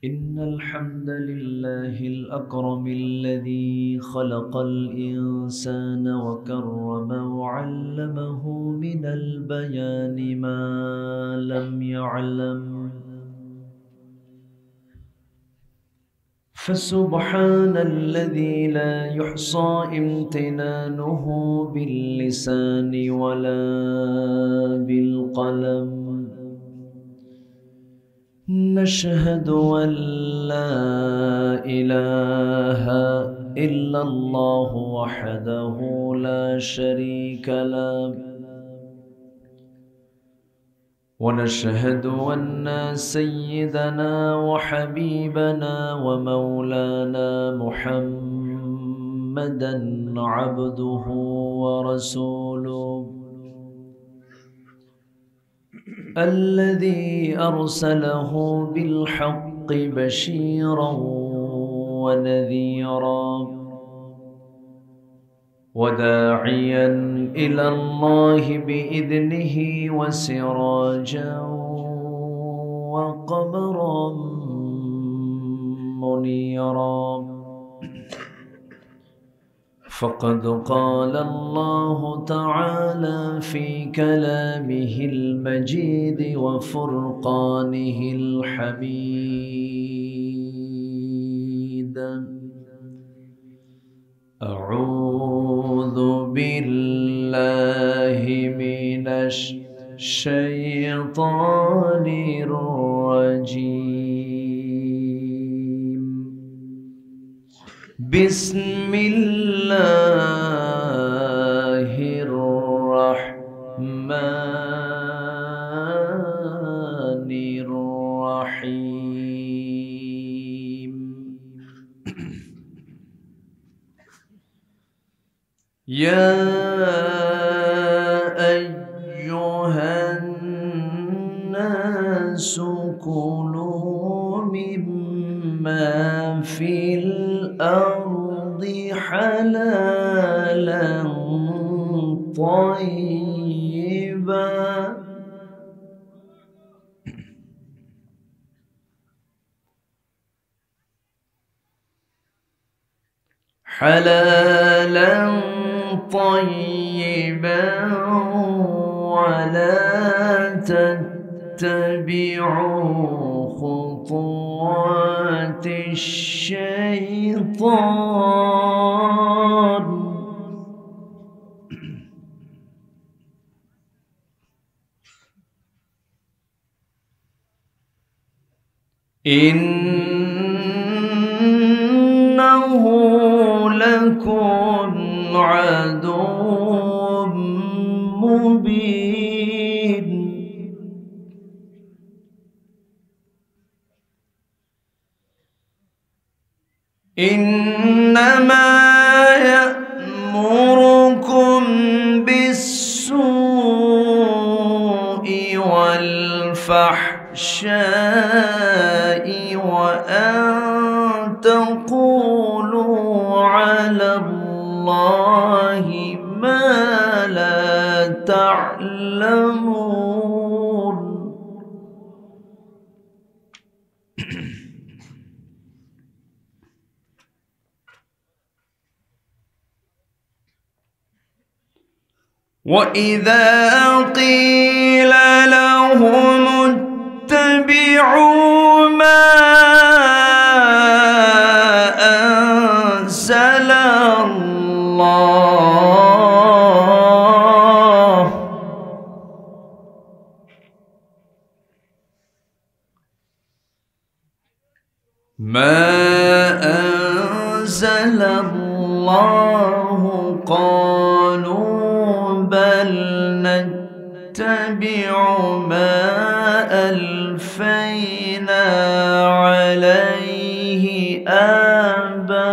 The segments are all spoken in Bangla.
إن الحمد لله الأكرم الذي خلق الإنسان وكرمه وعلمه من البيان ما لم يعلم، فسبحان الذي لا يحصى امتنانه باللسان ولا بالقلم. نشهد أن لا إله إلا الله وحده لا شريك له، ونشهد أن سيدنا وحبيبنا ومولانا محمدًا عبده ورسوله الذي أرسله بالحق بشيرا ونذيرا وداعيا إلى الله بإذنه وسراجا وقمرا منيرا. فقد قال الله تعالى في كلامه المجيد وفرقانه الحميد: أعوذ بالله من الشيطان الرجيم. بسم الله الرحمن الرحيم. يا أيها الناس كلوا مما في الأرض حلالا طيبا ولا تتبعوا خطوات الشيطان إنه لكم عدو مبين. إنما يأمركم بالسوء والفحشاء وأن تقولوا على الله ما لا تعلمون. وإذا قيل لهم اتبعوا ما أنزل الله قالوا بل نتبع ما ألفينا عليه آباءنا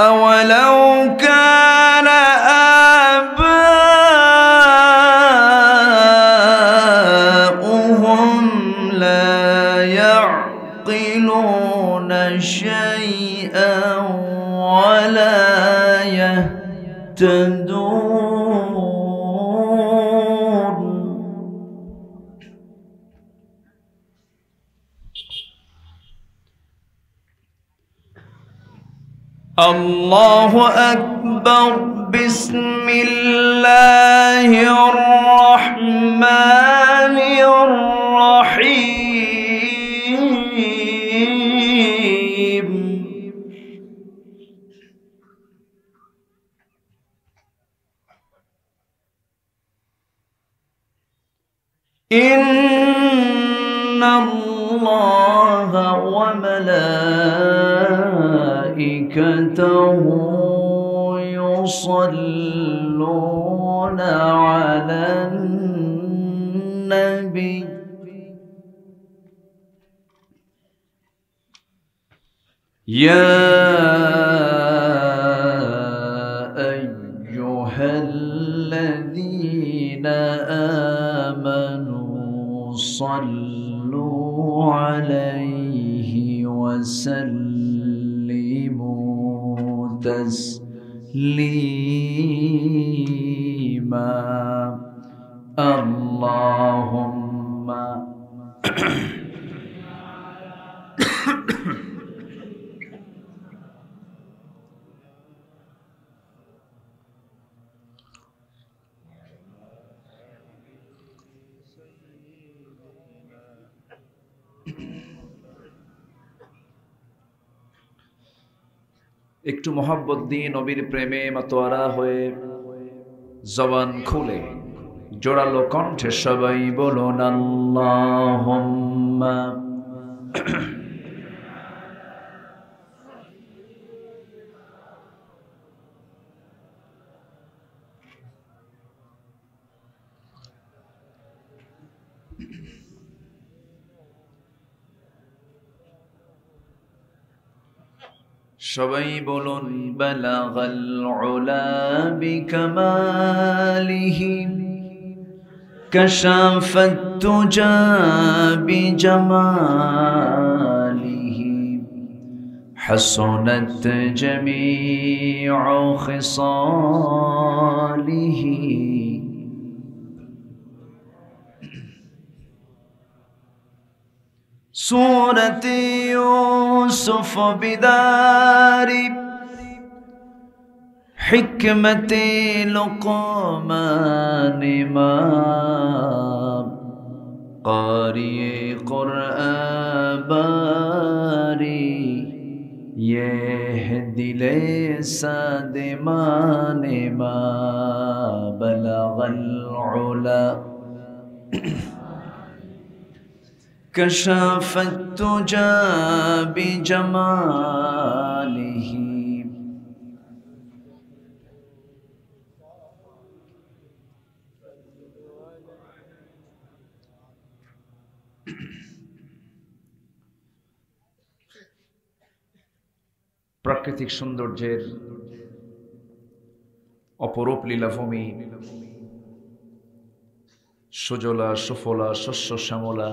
أولو كان شيئا يهتدون الله أكبر بسم الله الرحمن الرحيم إن الله وملائكته يصلون على النبي يا أيها الذين آمنوا صلوا عليه وسلموا تسليما اللهم একটু মোহাব্বত দিয়ে নবীর প্রেমে মাতোয়ারা হয়ে জবান খুলে জোরালো কণ্ঠে সবাই বলুন আল্লাহুম্মা সবাই বলুন বালাগাল উলা বিকামালিহি কাশাফাত তুজা বিজামালিহি হাসানাত জামিউ খিসালিহি سورة يوسف بدار حكمة لقمان ما قارئ قرآن باري يهدي ليس دمان ما بلغ العلا كشف التجى بجماله প্রাকৃতিক সৌন্দর্যের অপরূপ লীলাভূমি সুজলা সুফলা শস্য শ্যামলা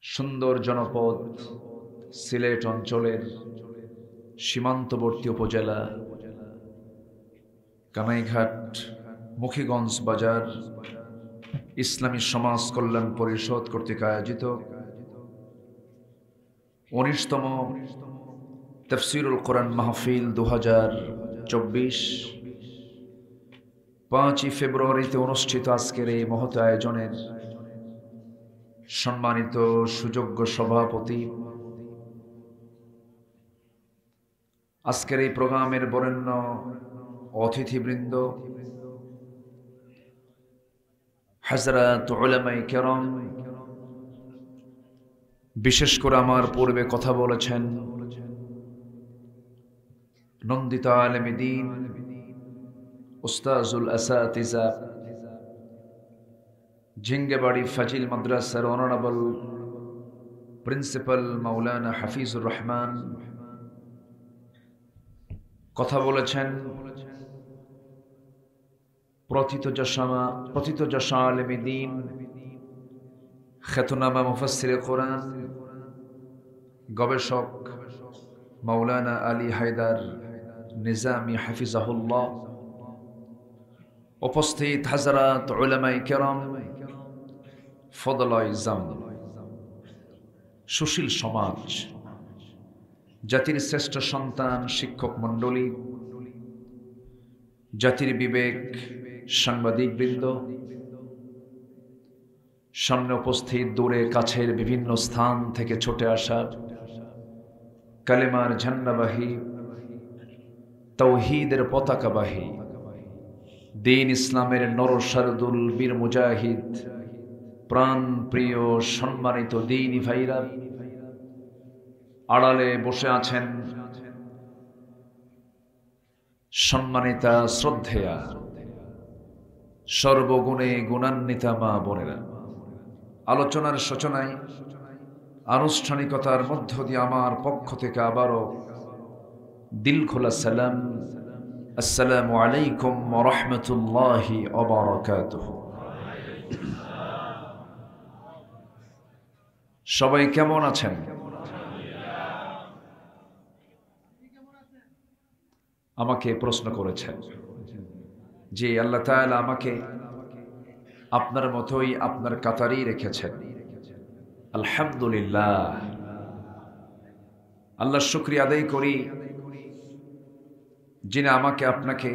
সুন্দর জনপদ সিলেট অঞ্চলের সীমান্তবর্তী উপজেলা কানাইঘাট মুখিগঞ্জ বাজার ইসলামী সমাজ কল্যাণ পরিষদ কর্তৃক আয়োজিত ১৯তম তাফসীরুল কোরআন মাহফিল ২০২৪ ৫ই ফেব্রুয়ারিতে অনুষ্ঠিত আজকের এই মহৎ আয়োজনের সম্মানিত সুযোগ্য সভাপতি, আজকের এই প্রোগ্রামের বরেণ্য অতিথিবৃন্দ, হযরত উলামায়ে কেরাম, বিশেষ করে আমার পূর্বে কথা বলেছেন নন্দিত আলেম দ্বীন উস্তাজুল আসাতিজা ঝিঙ্গেবাড়ি ফাজিল মাদ্রাসার অনারেবল প্রিন্সিপাল মাওলানা হাফিজুর রহমান, কথা বলেছেন প্রথিতযশা আলেম দ্বীন, খ্যাতনামা মুফাসসিরে কোরআন, গবেষক মাওলানা আলী হায়দার নিজামী হাফিজাহুল্লাহ, উপস্থিত হাজরাত উলামায়ে কেরাম, ফদলায়ে ইজাম, সুশীল সমাজ, জাতির শ্রেষ্ঠ সন্তান, শিক্ষক মণ্ডলী, জাতির বিবেক, সাংবাদিকবৃন্দ, সামনে উপস্থিত দূরে কাছের বিভিন্ন স্থান থেকে ছুটে আসা কালেমার ঝান্ডাবাহী, তাওহীদের পতাকাবাহী, দ্বীন ইসলামের নরসারদুল বীর মুজাহিদ, প্রাণ প্রিয় সম্মানিত দ্বীনী ভাইরা, আড়ালে বসে আছেন সম্মানিতা শ্রদ্ধেয়া সর্বগুণে গুণান্বিতা মা বোনেরা, আলোচনার সূচনায় আনুষ্ঠানিকতার মধ্য দিয়ে আমার পক্ষ থেকে আবারও দিল খোলা সালাম, আসসালামু আলাইকুম ওয়া রাহমাতুল্লাহি ওয়া বারাকাতুহু। সবাই কেমন আছেন? আমাকে প্রশ্ন করেছেন যে আল্লাহ তাআলা আমাকে আপনার মতোই আপনার কাতারেই রেখেছেন। আলহামদুলিল্লাহ, আল্লাহর শুকরিয়া আদায় করি যিনি আমাকে আপনাকে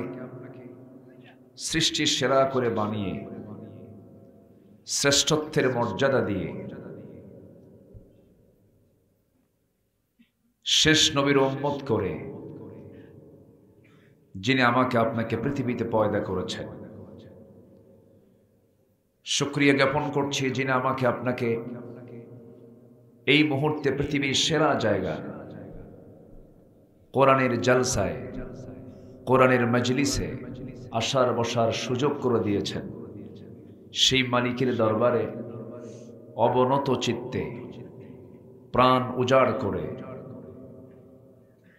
সৃষ্টির সেরা করে বানিয়ে শ্রেষ্ঠত্বের মর্যাদা দিয়ে শেষ নবীর উম্মত করে যিনি আমাকে আপনাকে পৃথিবীতে পয়দা করেছেন। শুকরিয়া জ্ঞাপন করছি যিনি আমাকে আপনাকে এই মুহূর্তে পৃথিবীর সেরা জায়গা কোরআনের জালসায়, কোরআনের মজলিসে আসার বসার সুযোগ করে দিয়েছেন। সেই মালিকের দরবারে অবনত চিত্তে প্রাণ উজাড় করে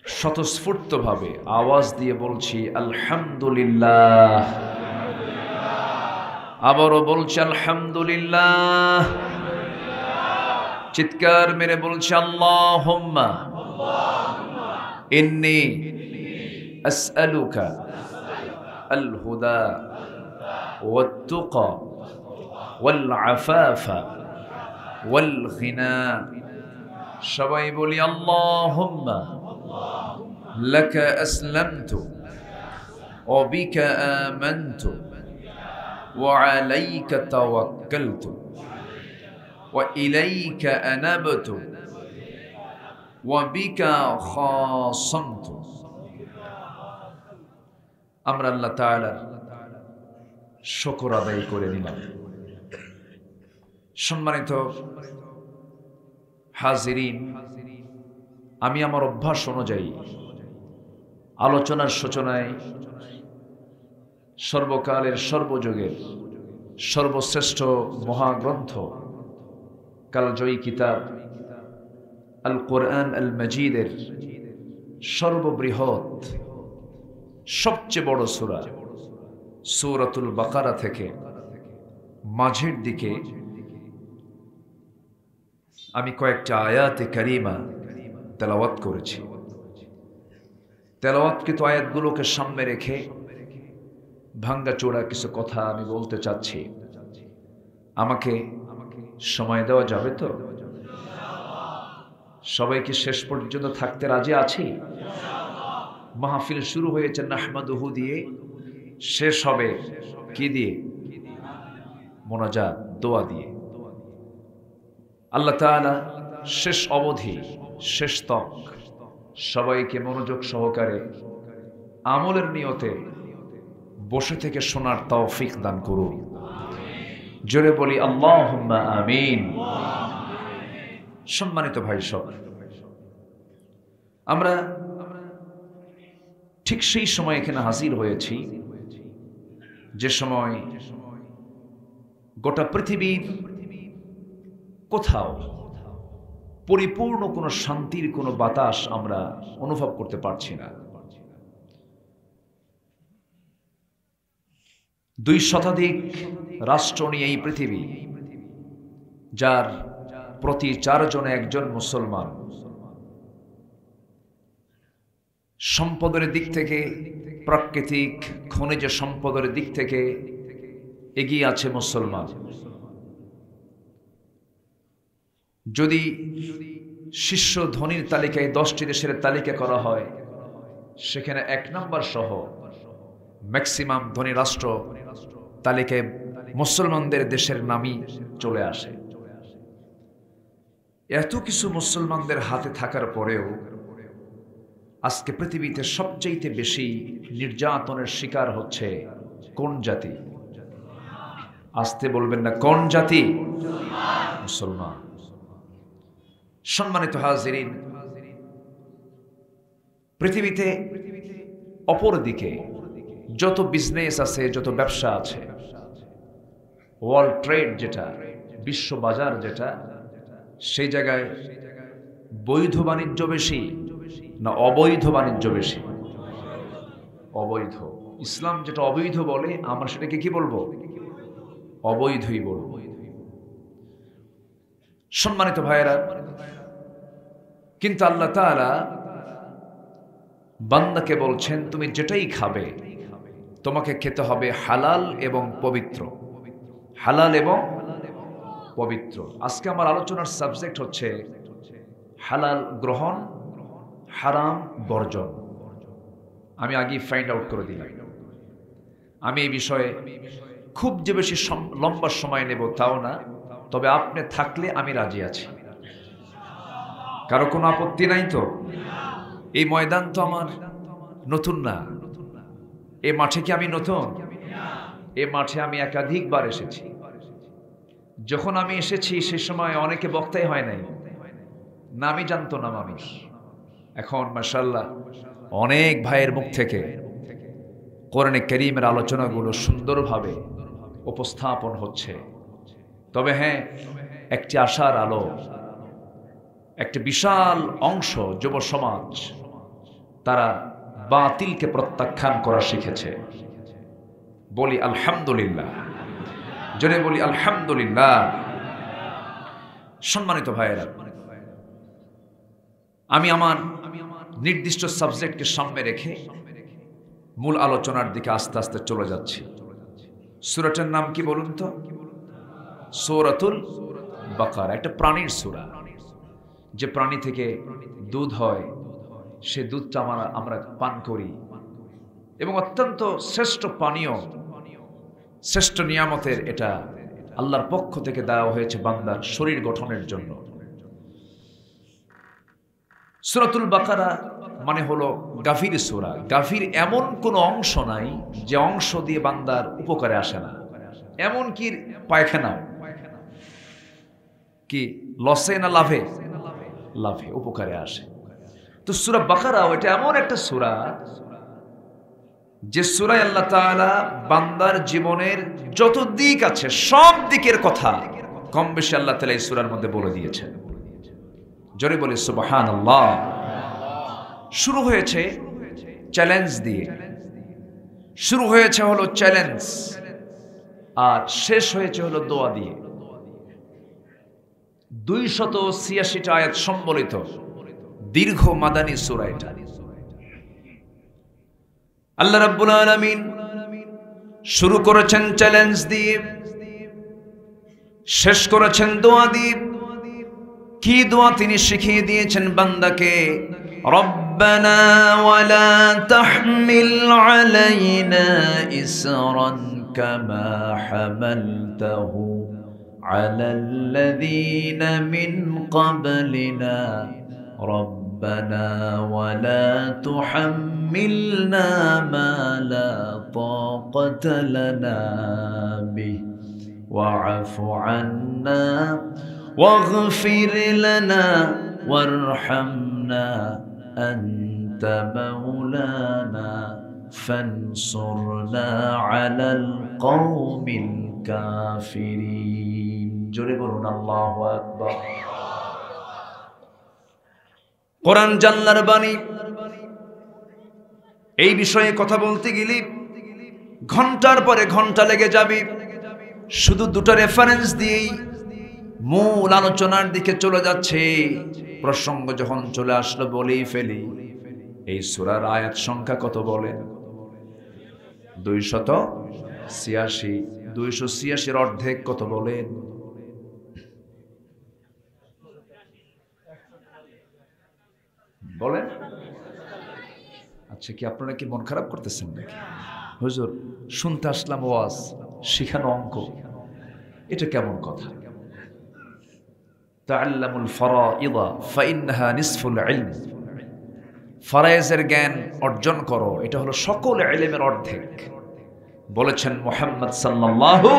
স্বতঃস্ফূর্তভাবে আওয়াজ দিয়ে বলছি আলহামদুলিল্লাহ। আবারও বলছি আলহামদুলিল্লাহ। চিৎকার মেরে বলছি আল্লাহুম্মা ইন্নী আসআলুকা আল হুদা ওয়াত তুকা ওয়াল আফাফা ওয়াল গিনা। সবাই বলি আল্লাহুম্মা লাকা আসলামতু ওয়া বিকা আমানতু ওয়া আলাইকা তাওয়াক্কালতু ওয়া ইলাইকা আনাবতু ওয়া বিকা খাসামতু। আমরা আল্লাহ তাআলার শুকর আদায় করে নিলাম। সম্মানিত হাজিরিন, আমি আমার অভ্যাস অনুযায়ী আলোচনার সূচনায় সর্বকালের সর্বযুগের সর্বশ্রেষ্ঠ মহাগ্রন্থ কালজয়ী কিতাব আল কোরআন আল মজিদের সর্ববৃহৎ সবচেয়ে বড় সূরা সূরাতুল বাকারা থেকে মাঝের দিকে আমি কয়েকটা আয়াতে কারিমা তেলাওয়াত করেছি। তেলাওয়াতকৃত আয়াতগুলোকে সামনে রেখে ভাঙ্গাচোরা কিছু কথা আমি বলতে চাচ্ছি। আমাকে সময় দেওয়া যাবে তো? সবাই কি শেষ পর্যন্ত থাকতে রাজি আছি? মাহফিল শুরু হয়েছে নাহমাদুহু দিয়ে, শেষ হবে কি দিয়ে? মোনাজাত, দোয়া দিয়ে। আল্লাহ তাআলা শেষ অবধি, শেষ তক সবাইকে মনোযোগ সহকারে আমলের নিয়তে বসে থেকে শোনার তৌফিক দান করুন। জোরে বলি আল্লাহুম্মা আমিন। সম্মানিত ভাই সব, আমরা ঠিক সেই সময় এখানে হাজির হয়েছি যে সময় গোটা পৃথিবীর কোথাও পরিপূর্ণ কোনো শান্তির কোনো বাতাস আমরা অনুভব করতে পারছি না। 2 শতাধিক রাষ্ট্র নিয়ে এই পৃথিবী, যার প্রতি 4 জনে একজন মুসলমান, সম্পদের দিক থেকে, প্রাকৃতিক খনিজ সম্পদের দিক থেকে এগিয়ে আছে মুসলমান। যদি শীর্ষ ধনীর তালিকায় 10টি দেশের তালিকা করা হয়, সেখানে 1 নম্বর সহ ম্যাক্সিমাম ধনী রাষ্ট্র তালিকায় মুসলমানদের দেশের নামই চলে আসে। এত কিছু মুসলমানদের হাতে থাকার পরেও আজকে পৃথিবীতে সবচেয়ে বেশি নির্যাতনের শিকার হচ্ছে কোন জাতি? আসতে বলবেন না, কোন জাতি? মুসলমান। সম্মানিত হাজিরিন, পৃথিবীতে অপরদিকে যত বিজনেস আছে, যত ব্যবসা আছে, ওয়ার্ল্ড ট্রেড যেটা, বিশ্ব বাজার যেটা, সেই জায়গায় বৈধ বাণিজ্য বেশি না অবৈধ বাণিজ্য বেশি? অবৈধ। ইসলাম যেটা অবৈধ বলে, আমরা সেটাকে কি বলবো? অবৈধই বলবো। সম্মানিত ভাইয়েরা, কিন্তু আল্লাহ তাআলা বান্দাকে বলছেন, তুমি যেটাই খাবে তোমাকে খেতে হবে হালাল এবং পবিত্র। হালাল এবং পবিত্র। আজকে আমার আলোচনার সাবজেক্ট হচ্ছে হালাল গ্রহণ, হারাম বর্জন। আমি আগেই ফাইন্ড আউট করে দিলাম, আমি এই বিষয়ে খুব যে বেশি লম্বা সময় নেব তাও না, তবে আপনি থাকলে আমি রাজি আছি। কারো কোনো আপত্তি নাই তো? এই ময়দান তো আমার নতুন না, এ মাঠে কি আমি নতুন? এ মাঠে আমি একাধিকবার এসেছি। যখন আমি এসেছি সে সময় অনেকে বক্তাই হয় নাই, নামই জানতো না মানুষ। এখন মাশাআল্লাহ অনেক ভাইয়ের মুখ থেকে কোরআনে কারীমের আলোচনাগুলো সুন্দরভাবে উপস্থাপন হচ্ছে। তবে হ্যাঁ, একটি আশার আলো, একটি বিশাল অংশ যুব সমাজ তারা বাতিলকে প্রত্যাখ্যান করা শিখেছে। বলি আলহামদুলিল্লাহ, জোরে বলি আলহামদুলিল্লাহ। সম্মানিত ভাইয়েরা, আমি আমার নির্দিষ্ট সাবজেক্টকে সামনে রেখে মূল আলোচনার দিকে আস্তে আস্তে চলে যাচ্ছি। সূরাটার নাম কি বলুন তো? সূরাতুল বাকারা। একটা প্রাণীর সূরা, যে প্রাণী থেকে দুধ হয়, সে দুধটা আমরা পান করি, এবং অত্যন্ত শ্রেষ্ঠ পানীয়, শ্রেষ্ঠ নিয়ামতের এটা আল্লাহর পক্ষ থেকে দেওয়া হয়েছে বান্দার শরীর গঠনের জন্য। সূরাতুল বাকারা মানে হলো গাফির সূরা। গাফির এমন কোন অংশ নাই যে অংশ দিয়ে বান্দার উপকারে আসে না। এমন কি পায়খানা কি লসে না লাভে? লাভে, উপকারে আসে। তো সূরা বাকারা এটা এমন একটা সূরা যে সূরায় আল্লাহ তাআলা বান্দার জীবনের যত দিক আছে সব দিকের কথা কম বেশি আল্লাহ তাআলা এই সূরার মধ্যে বলে দিয়েছেন। জোরে বলে সুবহানাল্লাহ। শুরু হয়েছে চ্যালেঞ্জ দিয়ে, শুরু হয়েছে হলো চ্যালেঞ্জ, আর শেষ হয়েছে হলো দোয়া দিয়ে। 286টা আয়াত সম্বলিত দীর্ঘ মাদানী সূরা এটা। আল্লাহ রাব্বুল আলামিন শুরু করেছেন চ্যালেঞ্জ দিয়ে, শেষ করেছেন দোয়া দিয়ে। কি দোয়া তিনি শিখিয়ে দিয়েছেন বান্দাকে? রব্বানা ওয়ালা তাহমিল আলাইনা ইসরান কামা হামালতাহু আলাল্লাযীনা মিন ক্বাবলিনা রব্বানা ওয়ালা তুহাম্মিলনা মা লা তাকাতা লানা বিহি ওয়া'ফু আন্না واغفر لنا وارحمنا أنت مولانا فانصرنا على القوم الكافرين জোরে বলুন আল্লাহু আকবার। কোরআন জান্নার বাণী। এই বিষয়ে কথা বলতে গেলে ঘন্টার পরে ঘন্টা লেগে যাবে। শুধু দুটো রেফারেন্স দিয়েই মূল আলোচনার দিকে চলে যাচ্ছে। প্রসঙ্গ যখন চলে আসলো বলেই ফেলি, এই সূরার আয়াত সংখ্যা কত বলেন? 286। 286 অর্ধেক কত বলেন? বলেন। আচ্ছা, কি আপনারা কি মন খারাপ করতেছেন নাকি? হুজুর, শুনতে আসলাম ওয়াজ, শিখানো অঙ্ক, এটা কেমন কথা? তাআল্লামুল ফারাইদা ফাইন্নাহা নিসফুল ইলম। ফরায়েজের জ্ঞান অর্জন করো, এটা হলো সকল ইলমের অর্ধেক বলেছেন মুহাম্মদ সাল্লাল্লাহু।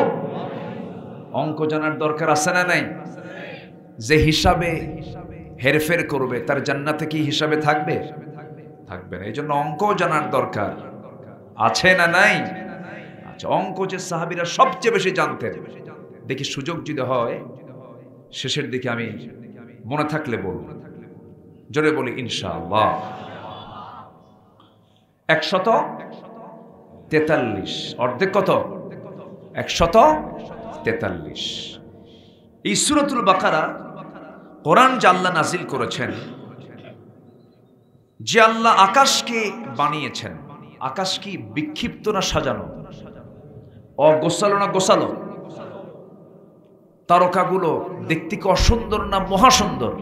অঙ্ক জানার দরকার আছে না নাই? যে হিসাবে হেরফের করবে তার জান্নাতে কি হিসাবে থাকবে? থাকবে না। এই জন্য অঙ্ক জানার দরকার আছে না নাই? আচ্ছা, অঙ্ক যে সাহাবীরা সবচেয়ে বেশি জানতেন, দেখি সুযোগ যদি হয় শেষের দিকে আমি মনে থাকলে বলব, জোরে বলি ইনশাআল্লাহ। 143 অর্ধেক কত? 143। এই সূরাতুল বাকারা কোরআন যে আল্লাহ নাজিল করেছেন, যে আল্লাহ আকাশকে বানিয়েছেন, আকাশ কি বিক্ষিপ্ত না সাজানো? অগোছালো না গোছালো? তারকাগুলো দেখতে কি অসুন্দর না মহাসুন্দর?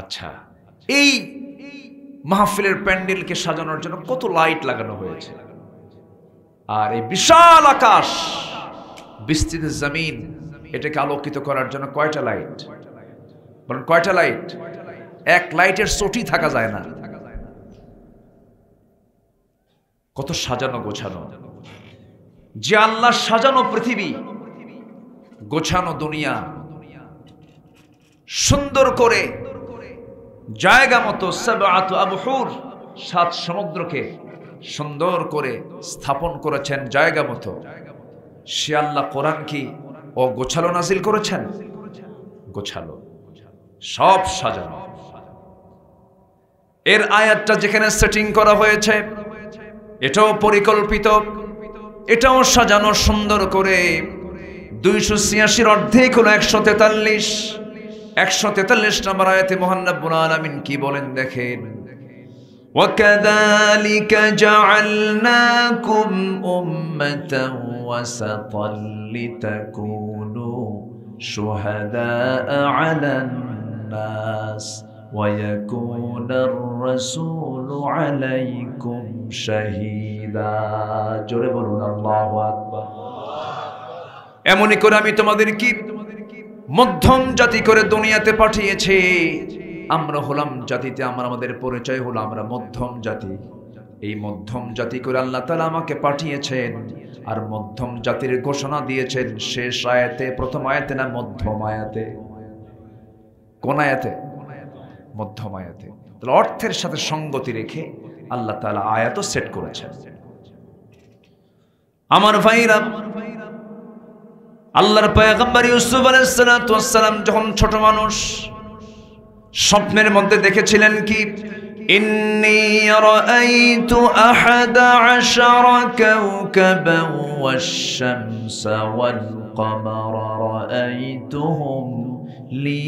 আচ্ছা, এই মাহফিলের প্যান্ডেলকে সাজানোর জন্য কত লাইট লাগানো হয়েছে। আর এই বিশাল আকাশ, বিস্তৃত জমিন, এটাকে আলোকিত করার জন্য কয়টা লাইট? বলেন কয়টা লাইট? এক লাইটের চটি থাকা যায় না। কত সাজানো গোছানো। যে আল্লাহ সাজানো পৃথিবী, গোছানো দুনিয়া, সুন্দর করে জায়গা মতো সাবআতু আবহুর, 7 সমুদ্রকে সুন্দর করে স্থাপন করেছেন জায়গা মতো, সে আল্লাহ কোরআন কি ও গোছালো নাজিল করেছেন? গোছালো, সব সাজানো। এর আয়াতটা যেখানে সেটিং করা হয়েছে, এটাও পরিকল্পিত, এটাও সাজানো সুন্দর করে। 286 অর্ধেক হলো 143। 143 নম্বর আয়াতে মহান রব্বুল আলামিন কি বলেন দেখেন, وَكَذَلِكَ جَعَلْنَاكُمْ أُمَّةً وَسَطًا لِتَكُونُوا شُهَدَاءَ عَلَى النَّاسِ وَيَكُونَ الرَّسُولُ عَلَيْكُمْ شَهِيدًا। জোরে বলুন আল্লাহু আকবার। এমনই করে আমি তোমাদেরকে মধ্যম জাতি করে দুনিয়াতে পাঠিয়েছি। আমরা হলাম জাতিতে, আমাদের পরিচয় হলো আমরা মধ্যম জাতি। এই মধ্যম জাতি করে আল্লাহ তাআলা আমাকে পাঠিয়েছেন। আর মধ্যম জাতির ঘোষণা দিয়েছেন শেষ আয়াতে, প্রথম আয়াতে না মধ্যম আয়াতে? কোন আয়াতে? মধ্যম আয়াতে। তাহলে অর্থের সাথে সঙ্গতি রেখে আল্লাহ তাআলা আয়াতও সেট করেছেন। আমার ভাইরা, আল্লাহর পয়গম্বর ইউসুফ আলাইহিস সালাতু ওয়াস সালাম যখন ছোট মানুষ, স্বপ্নের মধ্যে দেখেছিলেন কি, ইন্নী রাআইতু আহাদা আশারা কাওকাবান ওয়াশ-শামসা ওয়াল-কমারা রাআইতুহুম লি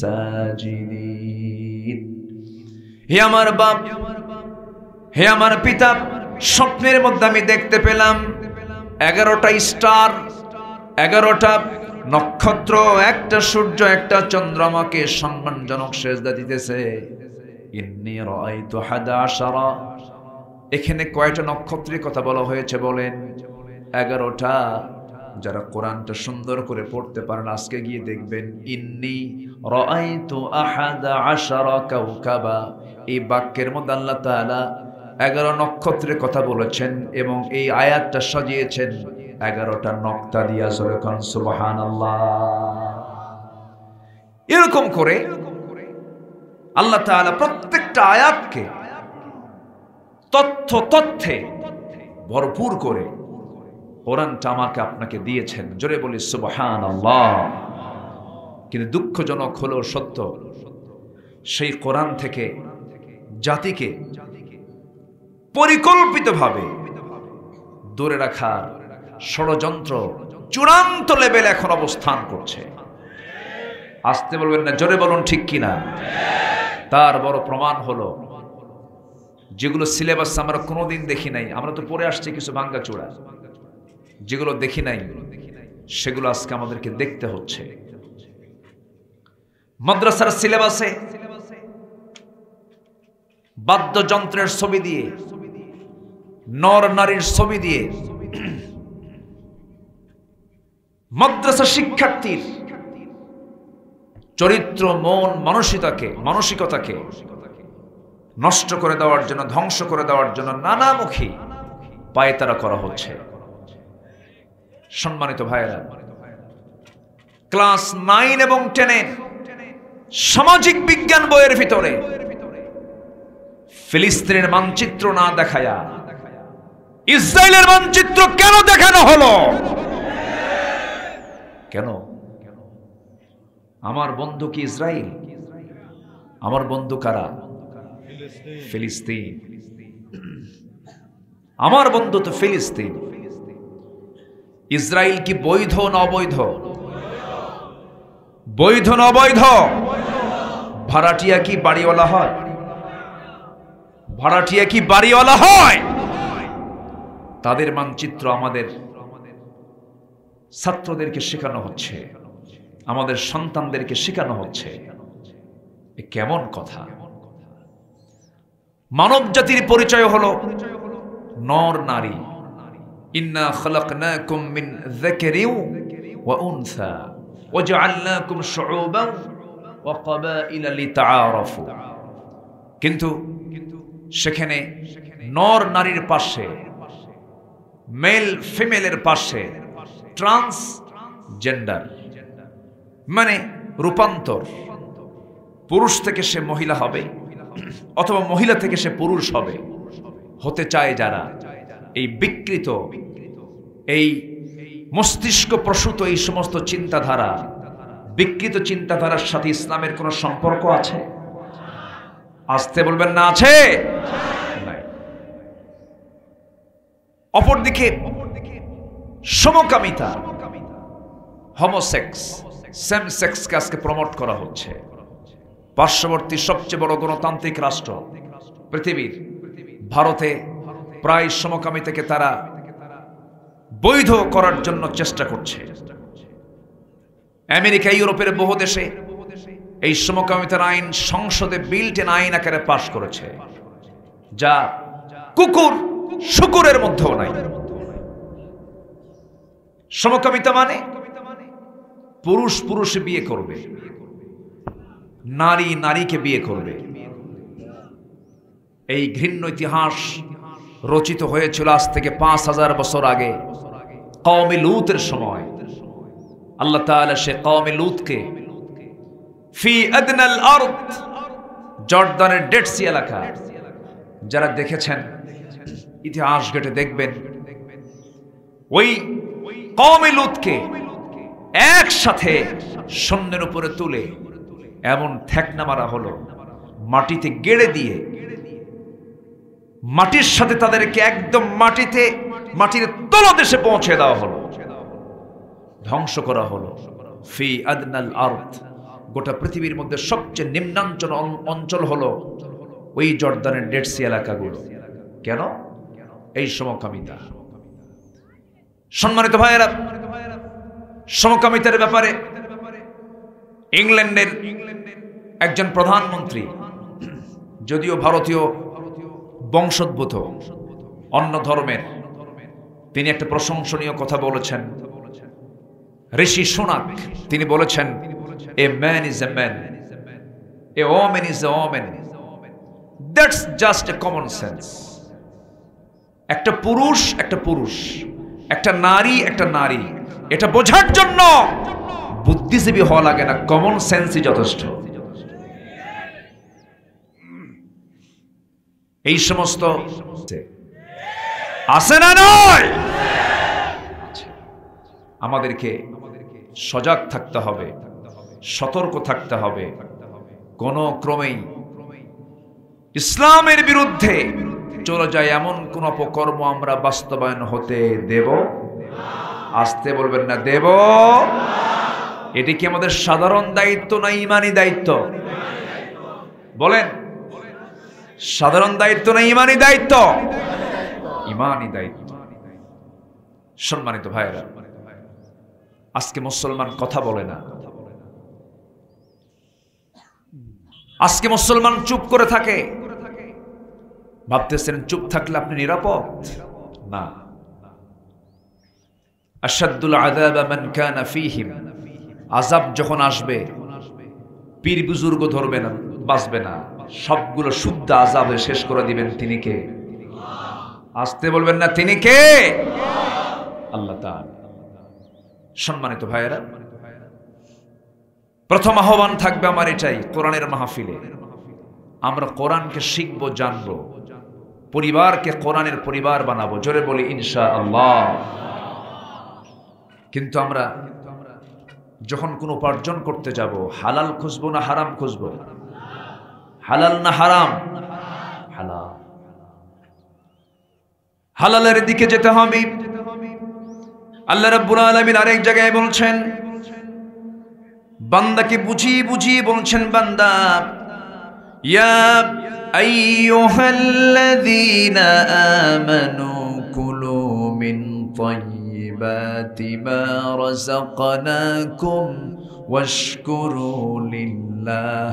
সাজিদিন। হে আমার বাপ, হে আমার পিতা, স্বপ্নের মধ্যে আমি দেখতে পেলাম 11টা স্টার, 11টা নক্ষত্র, একটা সূর্য, একটা চন্দ্রমাকে সম্মানজনক সেজদা দিতেছে। ইন্নী রাআইতু 11। এখানে কয়টা নক্ষত্রের কথা বলা হয়েছে বলেন? 11টা। যারা কোরআনটা সুন্দর করে পড়তে পারেন আজকে গিয়ে দেখবেন, ইন্নী রাআইতু 11 কাওকাবা, এই বাক্যের মধ্যে আল্লাহ তাআলা 11 নক্ষত্রের কথা বলেছেন এবং এই আয়াতটা সাজিয়েছেন 11টা নক্তা দিয়া। যখন সুবহানাল্লাহ। এরকম করে আল্লাহ তাআলা প্রত্যেকটা আয়াতকে তথ্যে ভরপুর করে কোরআনটা আমাকে আপনাকে দিয়েছেন। জোরে বলি সুবহানাল্লাহ। কিন্তু দুঃখজনক হলো সত্য, সেই কোরআন থেকে জাতিকে পরিকল্পিতভাবে দূরে রাখার ষড়যন্ত্র চূড়ান্ত লেভেলে এখন অবস্থান করছে। আসতে বলবেন না, জোরে বলুন ঠিক কিনা? তার বড় প্রমাণ হলো যেগুলো সিলেবাস আমরা কোনোদিন দেখি নাই, আমরা তো পড়ে আসছি কিছু ভাঙ্গাচোরা, যেগুলো দেখি নাই সেগুলো আজকে আমাদেরকে দেখতে হচ্ছে। মাদ্রাসার সিলেবাসে বাদ্যযন্ত্রের ছবি দিয়ে, নর নারীর ছবি দিয়ে মাদ্রাসা শিক্ষার্থীর চরিত্র, মন, মানসিকতাকে নষ্ট করে দেওয়ার জন্য, ধ্বংস করে দেওয়ার জন্য নানামুখী পায়তারা করা হচ্ছে। সম্মানিত ভাইয়েরা, ক্লাস 9 এবং 10 সামাজিক বিজ্ঞান বইয়ের ভিতরে ফিলিস্তিনের মানচিত্র না দেখায়া ইসরায়েলের মানচিত্র কেন দেখানো হলো? কেন? আমার বন্ধু কি ইসরায়েল? আমার বন্ধু কারা? ফিলিস্তিন। আমার বন্ধু তো ফিলিস্তিন। ইসরায়েল কি বৈধ না অবৈধ? বৈধ না অবৈধ? ভাড়াটিয়া কি বাড়িওয়ালা হয়? ভাড়াটিয়া কি বাড়িওয়ালা হয়? তাদের মানচিত্র আমাদের ছাত্রদেরকে শেখানো হচ্ছে, আমাদের সন্তানদেরকে শেখানো হচ্ছে। এ কেমন কথা? মানব জাতির পরিচয় হলো নর নারী। ইন্না খালাকনাকুম মিন যাকারিন ওয়া উনসা ওয়া জাআলনাকুম শুউবান ওয়া ক্বাবাইলা লিতাআরাফু। কিন্তু সেখানে নর নারীর পাশে, মেল ফিমেলের পাশে ট্রান্সজেন্ডার, মানে রূপান্তর। পুরুষ থেকে সে মহিলা হবে অথবা মহিলা থেকে সে পুরুষ হবে, হতে চায় যারা। এই বিকৃত, এই মস্তিষ্ক প্রসূত এই সমস্ত চিন্তাধারা, বিকৃত চিন্তাধারার সাথে ইসলামের কোনো সম্পর্ক আছে? আসতে বলবেন না আছে? অপরদিকে সমকামিতা, হোমোসেক্স, সেম সেক্সকে আজকে প্রমোট করা হচ্ছে। পার্শ্ববর্তী সবচেয়ে বড় গণতান্ত্রিক রাষ্ট্র পৃথিবীর ভারতে প্রায় সমকামিতাকে তারা বৈধ করার জন্য চেষ্টা করছে। আমেরিকা, ইউরোপের বহু দেশে এই সমকামিতার আইন সংসদে বিল্ট ইন আইন আকারে পাশ করেছে, যা কুকুর শুকুরের মধ্যেও নাই। সমকামিতা মানে পুরুষ পুরুষ বিয়ে করবে, নারী নারীকে বিয়ে করবে। এই ঘৃণ্য ইতিহাস রচিত হয়েছিল আজ থেকে 5000 বছর আগে, কওমে লূতের সময়। আল্লাহ তাআলা সে কওমে লূতকে ফি আদনাল আরদ, জর্দানের ডেড সি এলাকা, যারা দেখেছেন ইতিহাস ঘেটে দেখবেন, ওই কওমে লূতকে একসাথে শূন্যের উপরে তুলে এমন ঠেকনা মারা হলো, মাটিতে গেড়ে দিয়ে মাটির সাথে তাদেরকে একদম মাটির তলদেশে পৌঁছে দেওয়া হলো, ধ্বংস করা হলো। ফি আদনাল আরদ, গোটা পৃথিবীর মধ্যে সবচেয়ে নিম্নাঞ্চল অঞ্চল হলো ওই জর্দানের ডেড সি এলাকাগুলো। কেন? এই সমকামিতা। সম্মানিত ভাইয়েরা, সমকামিতার ব্যাপারে ইংল্যান্ডের একজন প্রধানমন্ত্রী, যদিও ভারতীয় বংশোদ্ভূত, অন্য ধর্মের, তিনি একটা প্রশংসনীয় কথা বলেছেন। ঋষি সুনাক তিনি বলেছেন, a man is a man, a woman is a woman, that's just a common sense. একটা পুরুষ একটা পুরুষ, একটা নারী একটা নারী, এটা বোঝার জন্য বুদ্ধিজীবী হওয়া লাগে না, কমন সেন্সই যথেষ্ট। এই সমস্ত আছে না নয়? আমাদেরকে সজাগ থাকতে হবে, সতর্ক থাকতে হবে। কোন ক্রমেই ইসলামের বিরুদ্ধে চলে যায় এমন কোন অপকর্ম আমরা বাস্তবায়ন হতে দেব। আসতে বলবেন না, দেব। এটি কি আমাদের সাধারণ দায়িত্ব না ইমানি দায়িত্ব? বলেন, সাধারণ দায়িত্ব না ইমানি দায়িত্ব? ইমানি দায়িত্ব। সম্মানিত ভাইরা, আজকে মুসলমান কথা বলে না, আজকে মুসলমান চুপ করে থাকে। ভাবতেছেন চুপ থাকলে আপনি নিরাপদ? না। আশাদ্দুল আযাব মান কানা ফীহিম, আযাব যখন আসবে পীর বুজুর্গ ধরবে না, বাঁচবে না, সবগুলো শুদ্ধ আযাবে শেষ করে দিবেন। তিনি কে? আসতে বলবেন না, তিনি কে? আল্লাহ তাআলা। সম্মানিত ভাইয়েরা, প্রথম আহ্বান থাকবে আমার এটাই, কোরআনের মাহফিলে আমরা কোরআনকে শিখবো, জানবো, পরিবারকে কোরআনের পরিবার বানাবো। জোরে বলি ইনশাআল্লাহ। কিন্তু আমরা যখন কোনো উপার্জন করতে যাব, হালাল খুঁজবো না হারাম খুঁজবো? হালাল না হারাম? হালাল। হালালের দিকে যেতে হবে। আল্লাহ রাব্বুল আলামিন আরেক জায়গায় বলছেন, বান্দাকে বুঝিয়ে বুঝিয়ে বলছেন, বান্দা ইয়া আইয়ুহাল্লাযীনা আমানু কুলু মিন তাইয়্যিবাতি মা রাযাকনাকুম ওয়াশকুরু লিল্লাহ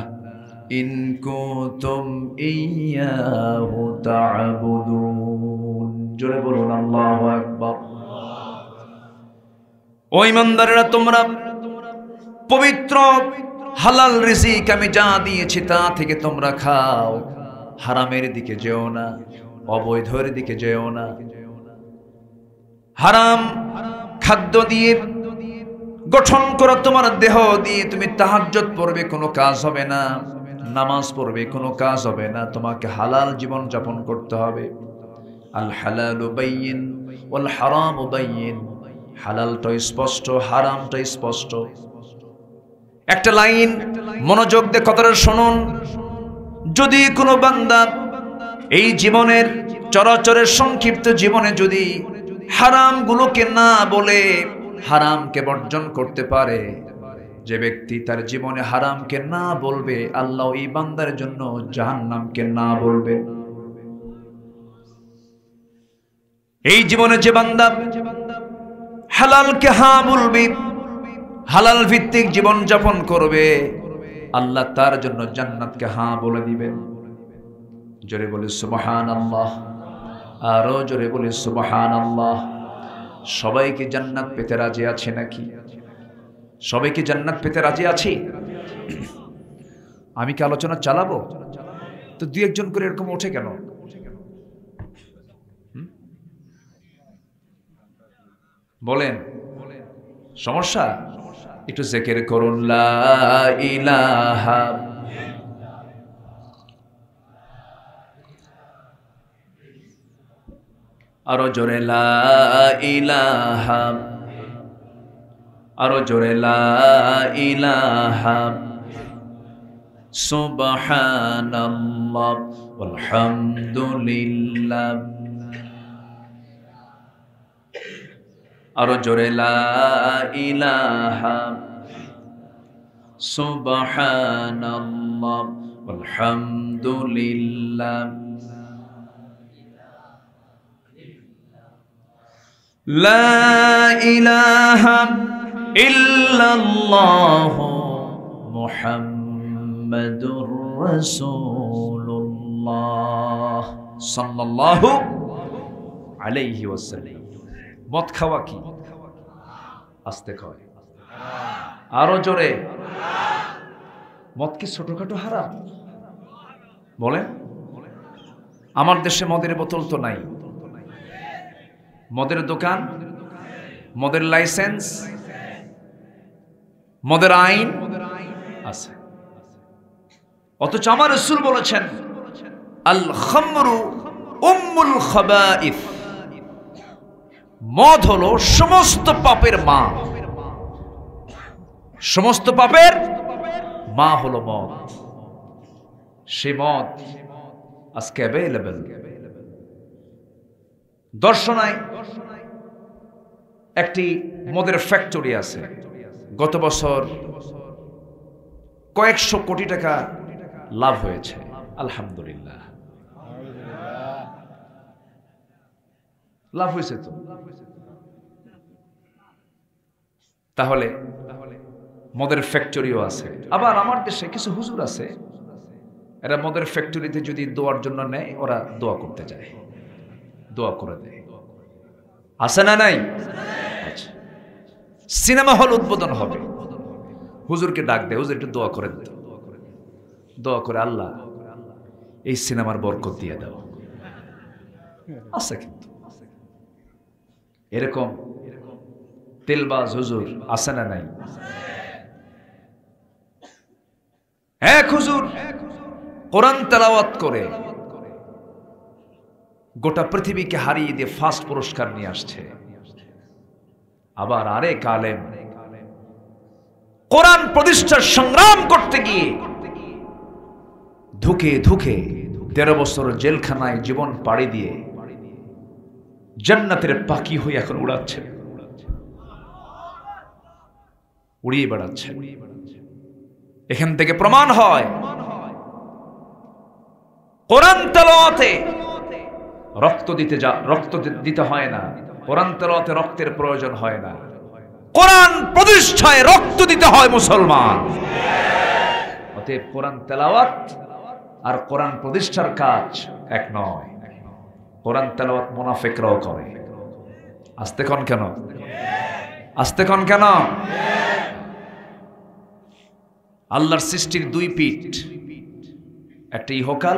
ইন কুনতুম ইয়্যাহু তা'বুদুন। জোরে বলুন আল্লাহু আকবার। ও ঈমানদারেরা, তোমরা পবিত্র হালাল রিজিক আমি যা দিয়েছি তা থেকে তোমরা খাও, হারামের দিকে যেও না, অবৈধের দিকে যেও না। হারাম খাদ্য দিয়ে গঠন করা তোমার দেহ দিয়ে তুমি তাহাজ্জুদ পড়বে, কোনো কাজ হবে না। নামাজ পড়বে, কোনো কাজ হবে না। তোমাকে হালাল জীবন যাপন করতে হবে। আল হালালু বাইয়িন ওয়াল হারামু বাইয়িন। হালালটা স্পষ্ট, হারামটা স্পষ্ট। একটা লাইন মনোযোগ দিয়ে কথাটা শুনুন। যদি কোনো বান্দা এই জীবনের চরাচরের সংক্ষিপ্ত জীবনে যদি হারামগুলোকে না বলে হারামকে বর্জন করতে পারে, যে ব্যক্তি তার জীবনে হারামকে না বলবে, আল্লাহ এই বান্দার জন্য জাহান্নামকে না বলবে। এই জীবনে যে বান্দা হালালকে হ্যাঁ বলবে, হালাল ভিত্তিক জীবন যাপন করবে, আল্লাহ তার জন্য জান্নাতকে হ্যাঁ বলে দিবেন। জোরে বলি সুবহানাল্লাহ, আরো জোরে বলি সুবহানাল্লাহ। সবাই কি জান্নাত পেতে রাজি আছে নাকি? সবাই কি জান্নাত পেতে রাজি আছি? আমি কি আলোচনা চালাবো? তো দুই একজন করে এরকম ওঠে কেন? বলেন, সমস্যা? একটু জিকির করুন, লা ইলাহা। আরো জোরে লা ইলাহা, আরো জোরে লা ইলাহা। সুবহানাল্লাহ ওয়ালহামদুলিল্লাহ। আরো জোরে লা ইলাহা। সুবহানাল্লাহ ওয়ালহামদুলিল্লাহ। লা ইলাহা ইল্লাল্লাহু মুহাম্মাদুর রাসূলুল্লাহ সাল্লাল্লাহু আলাইহি ওয়াসাল্লাম। মদ খাওয়া কি? আস্তে খাওয়া। আরো জোরে। মদ কি ছোটখাটো হারাম? বলেন। আমার দেশে মদের বোতল তো নাই, মদের দোকান, মদের লাইসেন্স, মদের আইন আছে, অথচ আমার রাসূল বলেছেন আল খামরু উম্মুল খাবাইস। মদ হলো সমস্ত পাপের মা। সমস্ত পাপের মা হলো মদ। সে মদ আজকে অ্যাভেলেবল। দর্শনায় একটি মদের ফ্যাক্টরি আছে। গত বছর কয়েকশো কোটি টাকা লাভ হয়েছে, আলহামদুলিল্লাহ। লাভ হয়েছে তো। তাহলে মদের ফ্যাক্টরিও আছে। আবার আমার দেশে কিছু হুজুর আছে, এরা মদের ফ্যাক্টরিতে যদি দোয়ার জন্য নেয়, ওরা দোয়া করতে যায়, দোয়া করে দেয়। আছে না নাই? আচ্ছা, সিনেমা হল উদ্বোধন হবে, হুজুরকে ডাক দেয়, হুজুর একটু দোয়া করে দেয়। দোয়া করে, আল্লাহ এই সিনেমার বরকত দিয়ে দাও। আছে কিন্তু এরকম তেলবাজ হুজুর, আছে না নাই? এক হুজুর কোরআন তেলাওয়াত করে গোটা পৃথিবীকে হারিয়ে দিয়ে ফার্স্ট পুরস্কার নিয়ে আসছে। আবার আরেক আলেম কোরআন প্রতিষ্ঠার সংগ্রাম করতে গিয়ে ধুকে ধুকে 13 বছর জেলখানায় জীবন পাড়ি দিয়ে জান্নাতের পাখি হয়ে এখন উড়াচ্ছে, উড়িয়ে বেড়াচ্ছে। এখান থেকে প্রমাণ হয় কোরআন তেলাওয়াতে রক্ত দিতে হয় না, কোরআন তেলাওয়াতে রক্তের প্রয়োজন হয় না, কোরআন প্রতিষ্ঠায় রক্ত দিতে হয় মুসলমান। অতএব কোরআন তেলাওয়াত আর কোরআন প্রতিষ্ঠার কাজ এক নয়। কোরআন তেলাওয়াত মুনাফিকরাও করে। আস্তে কোন কেন? আস্তে কোন কেন? আল্লাহর সৃষ্টির দুই পিঠ, একটা ইহকাল,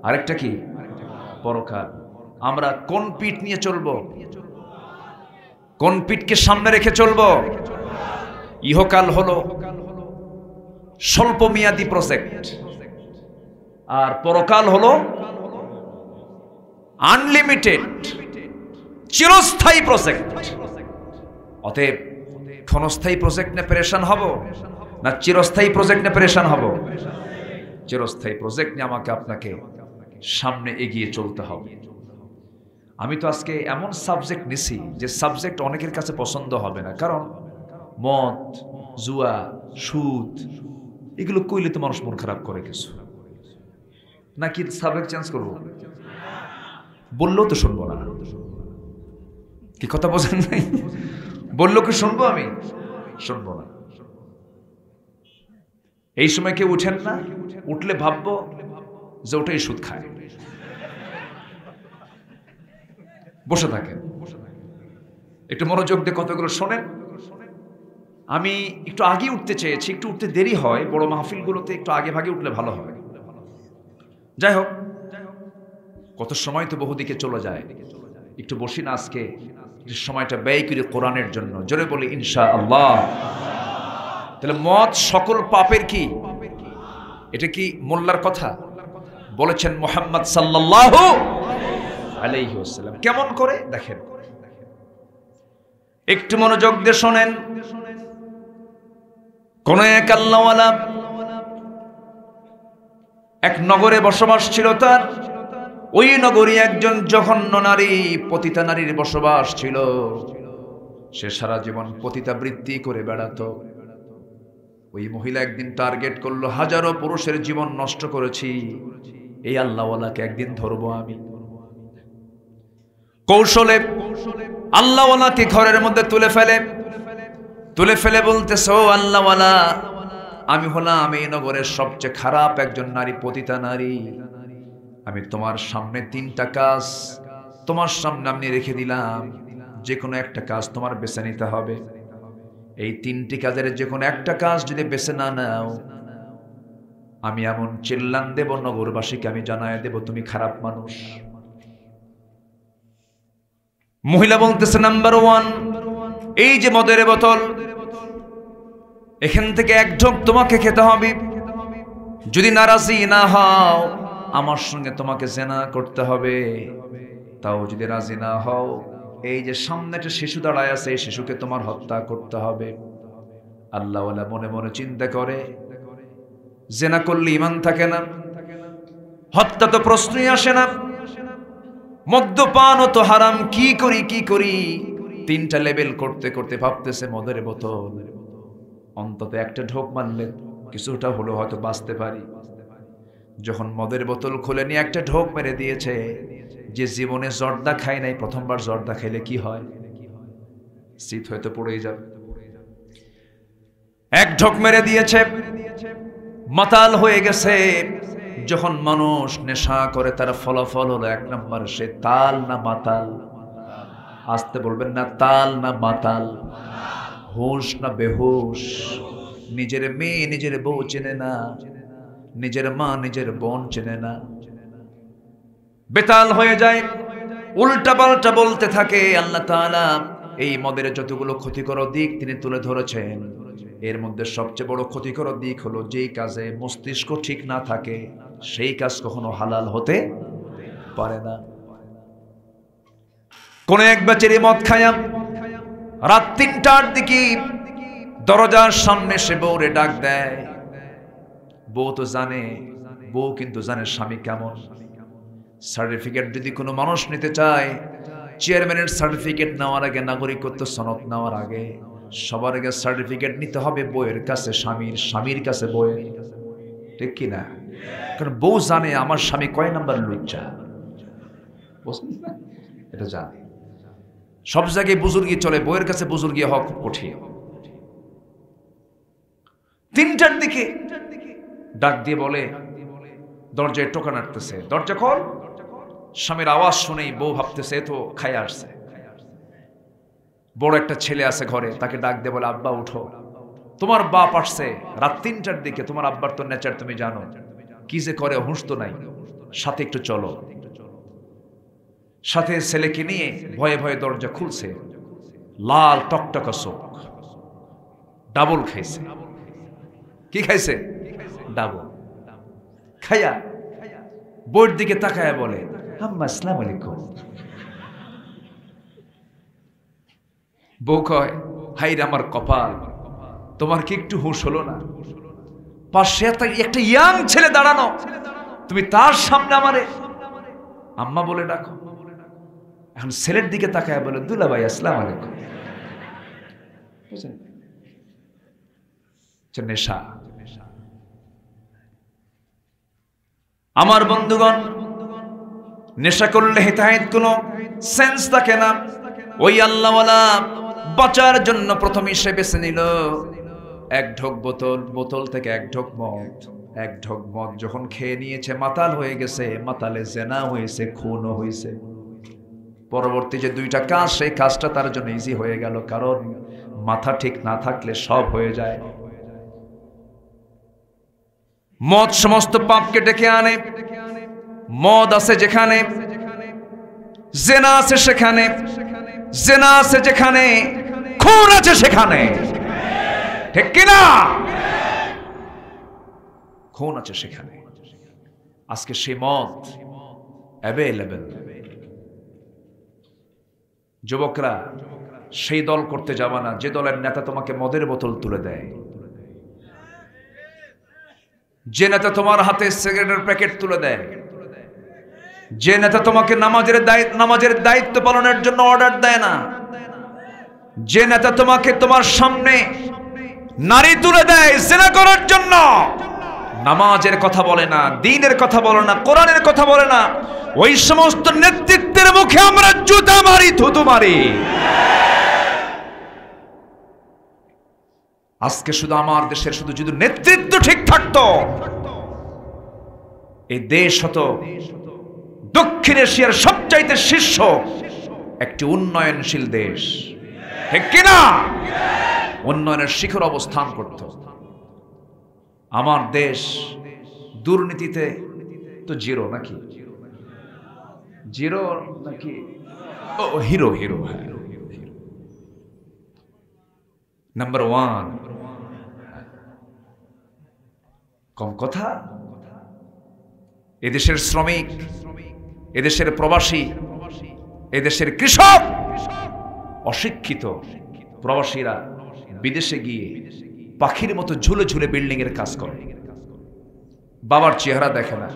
আরেকটা কি পরকাল। আমরা কোন পিঠ নিয়ে চলবো? কোন পিঠকে সামনে রেখে চলবো? ইহকাল হলো স্বল্প মেয়াদী প্রজেক্ট, আর পরকাল হলো আনলিমিটেড চিরস্থায়ী প্রজেক্ট। অতএব ক্ষণস্থায়ী প্রজেক্ট নিয়ে পেরেশান হব না চিরস্থায়ী প্রজেক্ট নিয়ে পেরেশান হব? চিরস্থায়ী প্রজেক্ট নিয়ে আমাকে আপনাকে সামনে এগিয়ে চলতে হবে। আমি তো আজকে এমন সাবজেক্ট নিছি যে সাবজেক্ট অনেকের কাছে পছন্দ হবে না, কারণ মদ, জুয়া, সুদ এগুলো কইলে তো মানুষ মন খারাপ করে কিছু। নাকি সাবজেক্ট চেঞ্জ করবো? বললেও তো শুনবো না। কি কথা বোঝেন নাই? বললো কি শুনবো? আমি শুনবো না। এই সময় কেউ উঠেন না, উঠলে ভাববো যে ওটাই সুদ খায়। বসে থাকেন, একটু মনোযোগ দিয়ে কতগুলো শোনেন। আমি একটু আগে উঠতে চেয়েছি, একটু উঠতে দেরি হয়, বড় মাহফিলগুলোতে একটু আগে ভাগে উঠলে ভালো হয়। যাই হোক, কত সময় তো বহুদিকে চলে যায়। একটু বসি না আজকে, সময়টা ব্যয় করি কোরআনের জন্য। জোরে বলি ইনশাআল্লাহ। তাহলে মদ সকল পাপের কি? এটা কি মোল্লার কথা? বলেছেন মুহাম্মদ সাল্লাল্লাহু আলাইহি ওয়াসাল্লাম। কেমন করে দেখেন, একটু মনোযোগ দিয়ে শোনেন। কোন এক আল্লাহওয়ালা এক নগরে বসবাস ছিল তার। ওই নগরী একজন জঘন্য নারী, পতিতা নারীর বসবাস ছিল। সে সারা জীবন পতিতাবৃত্তি করে বেড়াতো। ওই মহিলা একদিন টার্গেট করলো, হাজারো পুরুষের জীবন নষ্ট করেছি, এই আল্লাহওয়ালাকে একদিন ধরবো আমি। কৌশলে আল্লাহওয়ালাকে ঘরের মধ্যে তুলে ফেলে বলতেছে, ও আল্লাহওয়ালা, আমি হলাম এই নগরের সবচেয়ে খারাপ একজন নারী, পতিতা নারী। আমি তোমার সামনে 3টা কাজ তোমার সামনে আমি রেখে দিলাম, যে কোনো একটা কাজ তোমার বেছে নিতে হবে। এই 3টি কাজের যে কোনো একটা কাজ যদি বেছে না নাও, আমি এমন চিল্লান দেব, নগরবাসীকে আমি জানায় দেব তুমি খারাপ মানুষ। মহিলা বলতেছে, নাম্বার 1, এই যে মদের বোতল, এখান থেকে এক ঢোক তোমাকে খেতে হবে। যদি নারাজি না হও, আমার সঙ্গে তোমাকে জেনা করতে হবে। তাও যদি রাজি না হও, এই যে সামনে একটা শিশু দাঁড়ায় আছে, এই শিশুকে তোমার হত্যা করতে হবে। আল্লাহওয়ালা মনে মনে চিন্তা করে, জেনা করলে ঈমান থাকে না, হত্যা তো প্রশ্নই আসে না, মদ্যপান তো হারাম, কি করি। 3টা লেভেল করতে করতে ভাবতেছে, মদের বোতল অন্তত একটা ঢোক মারলে কিছুটা হলো হয়তো বাঁচতে পারি। যখন মদের বোতল খুলে নিয়ে একটা ঢোক মেরে দিয়েছে, যে জীবনে জর্দা খায় নাই, প্রথমবার জর্দা খাইলে কি হয়? শীত হয়তো পড়েই যাবে। এক ঢোক মেরে দিয়েছে, মাতাল হয়ে গেছে। যখন মানুষ নেশা করে তার ফলাফল হলো এক নম্বর, সে তাল না মাতাল? আসতে বলবেন না, তাল না মাতাল? হুঁশ না বেহুশ? নিজের মেয়ে নিজের বউ চেনে না, নিজের মা নিজের বোন চেনে না, বেতাল হয়ে যায়, উল্টা পাল্টা বলতে থাকে। আল্লাহ তাআলা এই মদের যতগুলো ক্ষতিকর দিক তিনি তুলে ধরেছেন, এর মধ্যে সবচেয়ে বড় ক্ষতিকর দিক হলো যেই কাজে মস্তিষ্ক ঠিক না থাকে সেই কাজ কখনো হালাল হতে পারে না। কোন এক বেচারি মদ খায়া রাত ৩টার দিকে দরজার সামনে সে বউরে ডাক দেয়। বউ তো জানে, বউ কিন্তু জানে স্বামী কেমন। সার্টিফিকেট যদি কোনো মানুষ নিতে চায়, চেয়ারম্যানের সার্টিফিকেট নেওয়ার আগে, নাগরিকত্ব সনদ নেওয়ার আগে সবার আগে সার্টিফিকেট নিতে হবে বউয়ের কাছে স্বামীর, স্বামীর কাছে বউয়ের, ঠিক কিনা? কারণ বউ জানে আমার স্বামী কয় নাম্বার লুচ্চা, এটা জানে। সব জায়গায় বুজুর্গি চলে, বউয়ের কাছে বুজুর্গি হওয়া খুব কঠিন। ৩টার দিকে ডাক দিয়ে বলে, দরজায় টোকা নাড়তেছে, দরজা খোল। স্বামীর আওয়াজ শুনেই বউ ভাবতেছে তো খায় আসছে। বড় একটা ছেলে আছে ঘরে, তাকে ডাক দিয়ে বলে, আব্বা উঠো, তোমার বাপ আসছে রাত ৩টার দিকে, তোমার আব্বার তো নেচার তুমি জানো, কি যে করে হুঁশ তো নাই, সাথে একটু চলো। সাথে ছেলেকে নিয়ে ভয়ে ভয়ে দরজা খুলছে, লাল টকটকা চোখ, ডাবল খাইছে। কি খাইছে? ডাবল। খাইয়া বউয়ের দিকে তাকায়া বলে, আম্মা আসসালামু আলাইকুম। বউ কয়, হাইরে আমার কপাল, তোমার কি একটু হুঁশ হলো না? পাশে একটা ইয়াং ছেলে দাঁড়ানো, তুমি তার সামনে আমারে আম্মা বলে ডাকো। এখন ছেলের দিকে তাকায় বলে, দুলা ভাই আসসালামু আলাইকুম। নেশা। আমার বন্ধুগণ, নেশা করলে হেতাহেত কোনো সেন্স থাকে না। ওই আল্লাহওয়ালা বাঁচার জন্য প্রথমেই সে বেছে নিল এক ঢোক বোতল, বোতল থেকে এক ঢোক মদ। এক ঢোক মদ যখন খেয়ে নিয়েছে, মাতাল হয়ে গেছে, মাতালে জেনা হয়েছে, খুনও হয়েছে। পরবর্তী যে 2টা কাজ, সেই কাজটা তার জন্য ইজি হয়ে গেল, কারণ মাথা ঠিক না থাকলে সব হয়ে যায়। মদ সমস্ত পাপকে ডেকে আনে। মদ আছে যেখানে, জেনা আছে সেখানে, জেনা আছে যেখানে, খুন আছে সেখানে, ঠিক কিনা? খুন আছে সেখানে। আজকে সেই মদ অ্যাভেলেবল। যুবকরা, সেই দল করতে যাবা না যে দলের নেতা তোমাকে মদের বোতল তুলে দেয়, যে নেতা তোমার হাতে সিগারেটের প্যাকেট তুলে দেয়, যে নেতা তোমাকে নামাজের দায়িত্ব পালনের জন্য অর্ডার দেয় না, যে নেতা তোমাকে তোমার সামনে নারী তুলে দেয় জিনা করার জন্য, নামাজের কথা বলে না, দ্বীনের কথা বলে না, কোরআনের কথা বলে না, ওই সমস্ত নেতৃত্বের মুখে আমরা জুতা মারি, থুতু মারি। আজকে শুধু আমার দেশের শুধু যদি নেতৃত্ব ঠিক থাকতো, এই দেশ হতো দক্ষিণ এশিয়ার সবচাইতে শীর্ষ একটি উন্নয়নশীল দেশ, ঠিক কিনা? উন্নয়নের শিখর অবস্থান করত। আমার দেশ দুর্নীতিতে তো জিরো নাকি? জিরো নাকি? ও হিরো, হিরো, নাম্বার 1। কম কথা। এদেশের শ্রমিক, এদেশের প্রবাসী, এদেশের কৃষক, অশিক্ষিত প্রবাসীরা বিদেশে গিয়ে পাখির মতো ঝুলে ঝুলে বিল্ডিং এর কাজ করে। বাবার চেহারা দেখে না,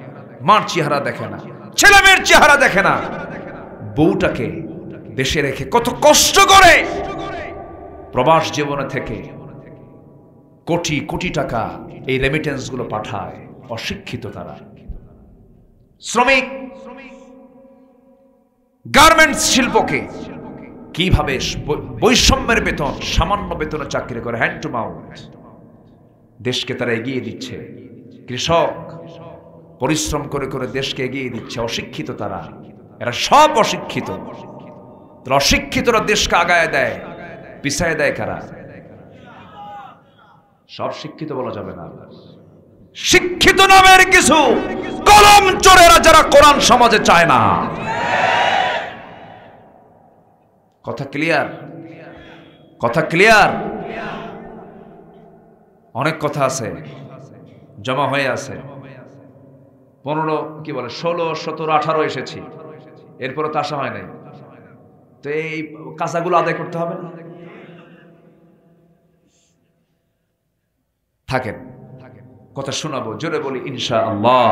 মার চেহারা দেখে না, ছেলে মেয়ের চেহারা দেখে না, বউটাকে দেশে রেখে কত কষ্ট করে প্রবাস জীবনে থেকে কোটি কোটি টাকা এই রেমিটেন্স গুলো পাঠায়। অশিক্ষিত তারা, শ্রমিক গার্মেন্টস শিল্পকে কিভাবে বৈষম্যের বেতন, সামান্য বেতনে চাকরি করে হ্যান্ড টু মাউথ দেশকে তারা এগিয়ে দিচ্ছে। কৃষক পরিশ্রম করে করে দেশকে এগিয়ে দিচ্ছে। অশিক্ষিত তারা, এরা সব অশিক্ষিত। অশিক্ষিতরা দেশকে আগায় দেয়, পিছায় দেয় কারা? সব শিক্ষিত বলা যাবে না। শিক্ষিত নামের কিছু কলম চোরেরা যারা কোরআন সমাজে চায় না। কথা ক্লিয়ার? কথা ক্লিয়ার? অনেক কথা আছে, জমা হয়ে আছে। 15 কি বলে 16, 17, 18 এসেছি, এরপরে তো আসা হয় নাই। তো এই কাঁচাগুলো আদায় করতে হবে না? থাকেন, কথা শোনাবো, জোরে বলি ইনশাআল্লাহ।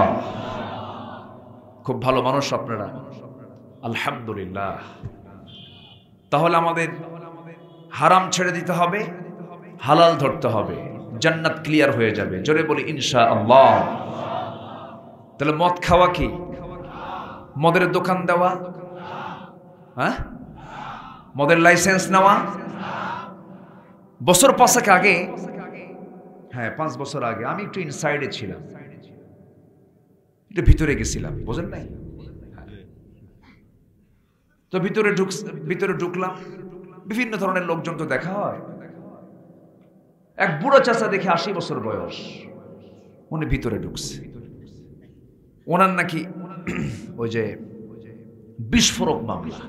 খুব ভালো মানুষ আপনারা, আলহামদুলিল্লাহ। তাহলে আমাদের হারাম ছেড়ে দিতে হবে, হালাল ধরতে হবে, জান্নাত ক্লিয়ার হয়ে যাবে। জোরে বলি ইনশাআল্লাহ। তাহলে মদ খাওয়া কি? মদের দোকান দেওয়া, হ্যাঁ, মদের লাইসেন্স নেওয়া। বছর 5 আগে, হ্যাঁ 5 বছর আগে আমি একটু ইনসাইডে ছিলাম, একটু ভিতরে গেছিলাম, বুঝেন নাই? তো ভিতরে ঢুকলাম, বিভিন্ন ধরনের লোকজন তো দেখা হয়। এক বুড়ো চাচা দেখে 80 বছর বয়স, উনি ভিতরে ঢুকছে। ওনার নাকি ওই যে বিস্ফোরক মামলা।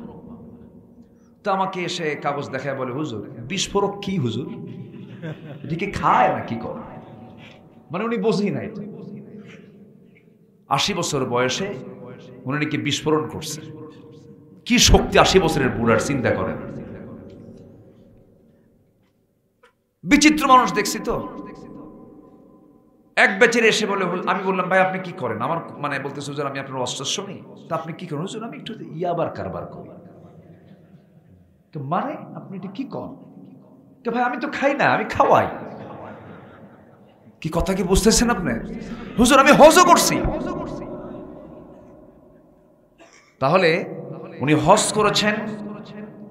তো আমাকে এসে কাগজ দেখায় বলে, হুজুর বিস্ফোরক কি হুজুর? এটিকে খায় না কি করে? মানে উনি বোঝেই নাই। 80 বছর বয়সে উনি নাকি বিস্ফোরণ করছে। কি শক্তি 80 বছরের বুড়ার, চিন্তা করেন। বিচিত্র মানুষ দেখছি তো। এক বেচারে এসে বলে, আমি বললাম ভাই আপনি কি করেন? আমার মানে বলতেছে হুজুর আমি আপনার ওয়াজ শুনি। তা আপনি কি করেন? হুজুর আমি একটু ইয়াবার কারবার করি। তো মানে আপনি এটা কি করেন? তো ভাই আমি তো খাই না, আমি খাওয়াই। কি কথা কি বুঝতেছেন আপনি? হুজুর আমি হজও করছি। তাহলে উনি হজ করেছেন,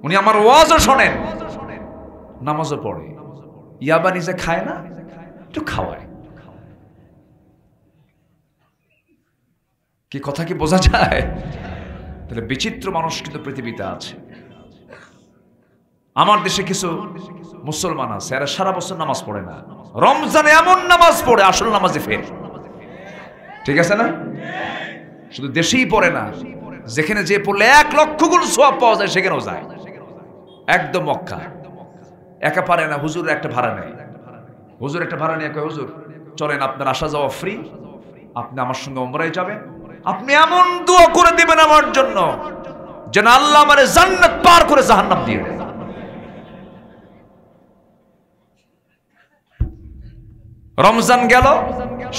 উনি আমার ওয়াজও শোনেন, নামাজও পড়ে, ইয়াবা নিজে খায় না, একটু খাওয়ায়। কি কথা কি বোঝা যায়? তাহলে বিচিত্র মানুষ কিন্তু পৃথিবীতে আছে। আমার দেশে কিছু মুসলমান আছে, এরা সারা বছর নামাজ পড়ে না, রমজানে এমন নামাজ পড়ে আসল নামাজে ফের। ঠিক আছে না? শুধু দেশেই পড়ে না, যেখানে যে পড়লে 1 লক্ষ গুণ সওয়াব পাওয়া যায় সেখানেও যায়। একদম মক্কা একা পারে না, হুজুর একটা ভাড়া নেয়। হুজুর একটা ভাড়া নিয়ে কয়, হুজুর চলেন আপনার আসা যাওয়া ফ্রি, আপনি আমার সঙ্গে উমরায় যাবেন, আপনি এমন দোয়া করে দিবেন আমার জন্য যেন আল্লাহ আমারে জান্নাত পার করে জাহান্নাম দিয়ে দেয়। রমজান গেল,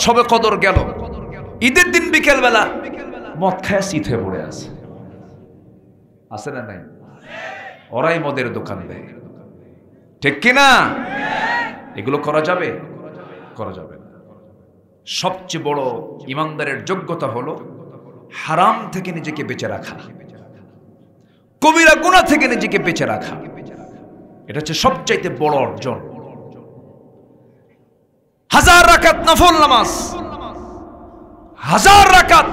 শবে কদর গেল, ঈদের দিন বিকেল বেলা মদ খায় শীত হয়ে পড়ে আছে না নাই? ওরাই মদের দোকান দেয়, ঠিক কিনা? এগুলো করা যাবে? করা যাবে না। সবচেয়ে বড় ইমানদারের যোগ্যতা হলো হারাম থেকে নিজেকে বেঁচে রাখা, কবিরা গুনাহ থেকে নিজেকে বেঁচে রাখা। এটা হচ্ছে সবচাইতে বড় অর্জন। 1000 রাকাত নফল নামাজ, 1000 রাকাত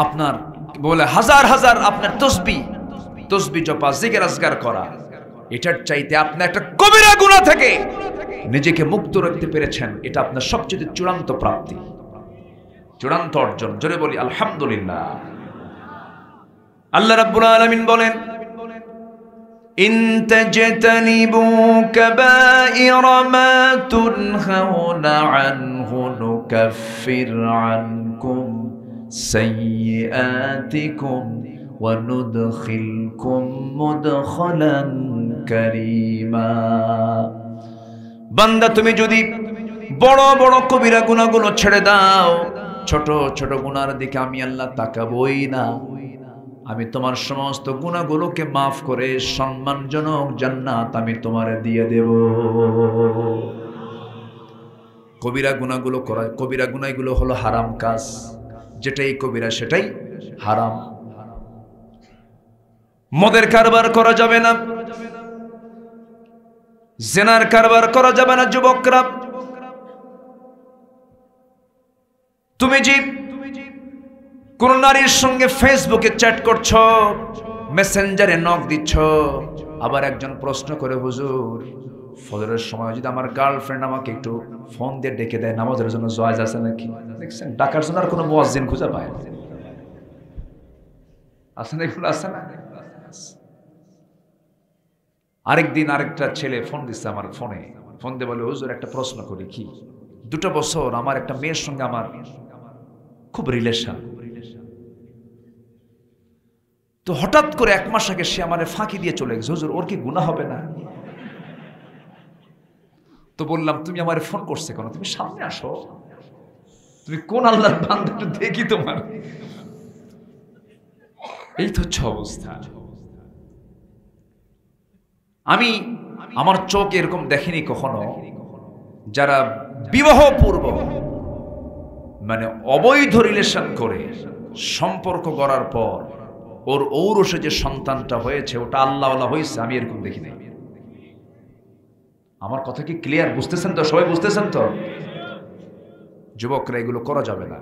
আপনার বলে 1000 আপনার তসবিহ জপা, জিকির আজকার করা, এটার চাইতে আপনি একটা কবিরা গুনাহ থেকে নিজেকে মুক্ত রাখতে পেরেছেন, এটা আপনার সবচেয়ে চূড়ান্ত প্রাপ্তি, চূড়ান্ত অর্জন। জোরে বলি আলহামদুলিল্লাহ। আল্লাহ রাব্বুল আলামিন বলেন, ইন তাজতানিবু কাবাইরা মা তুনহাউনা আনহু নুকাফির আনকুম সাইয়্যাতিকুম ওয়া নুদখিলকুম মুদখালান কারীমা। বান্দা তুমি যদি বড় বড় কবিরা গুনাহগুলো ছেড়ে দাও, ছোট ছোট গুনার দিকে আমি আল্লাহ তাকাবই না। আমি তোমার সমস্ত গুনাহগুলোকে মাফ করে সম্মানজনক জান্নাত আমি তোমারে দিয়ে দেব। কবিরা গুনাহগুলো করা, কবিরা গুনাহগুলো হলো হারাম কাজ, যেটাই কবিরা সেটাই হারাম। মদের কারবার করা যাবে না, জেনার কারবার করা যাবে না। যুবকরা, তুমি যে কোন নারীর সঙ্গে ফেসবুকে চ্যাট করছো, মেসেঞ্জারে নক দিচ্ছ, আবার একজন প্রশ্ন করে, হুজুর ফজরের সময় যদি আমার গার্লফ্রেন্ড আমাকে একটু ফোন দিয়ে ডেকে দেয়, নামাজের জন্য জায়েজ আছে নাকি? দেখছেন, ডাকার জন্য আর কোনো মুয়াজ্জিন খুঁজে পায় না। আছে না, এগুলো আছে না? আরেকদিন আরেকটা ছেলে ফোন দিচ্ছে আমার ফোনে, ফোন দিয়ে বলে, হুজুর একটা প্রশ্ন করি, কি 2 বছর আমার একটা মেয়ের সঙ্গে আমার খুব রিলেশন, তো হঠাৎ করে 1 মাস আগে সে আমার ফাঁকি দিয়ে চলে গেছে, হুজুর ওর কি গুনাহ হবে না? তো বললাম, তুমি আমার ফোন করছে কেন? তুমি সামনে আসো, তুমি কোন আল্লাহর বান্দা একটু দেখি তোমার। এই তো হচ্ছে অবস্থা। আমি আমার চোখ এরকম দেখিনি কখনো, যারা বিবাহ পূর্ব মানে অবৈধ রিলেশন করে সম্পর্ক গড়ার পর ওর ঔরসে যে সন্তানটা হয়েছে ওটা আল্লাহওয়ালা হয়েছে, আমি এরকম দেখি নাই। আমার কথা কি ক্লিয়ার? বুঝতেছেন তো? সবাই বুঝতেছেন তো? যুবকরা, এগুলো করা যাবে না।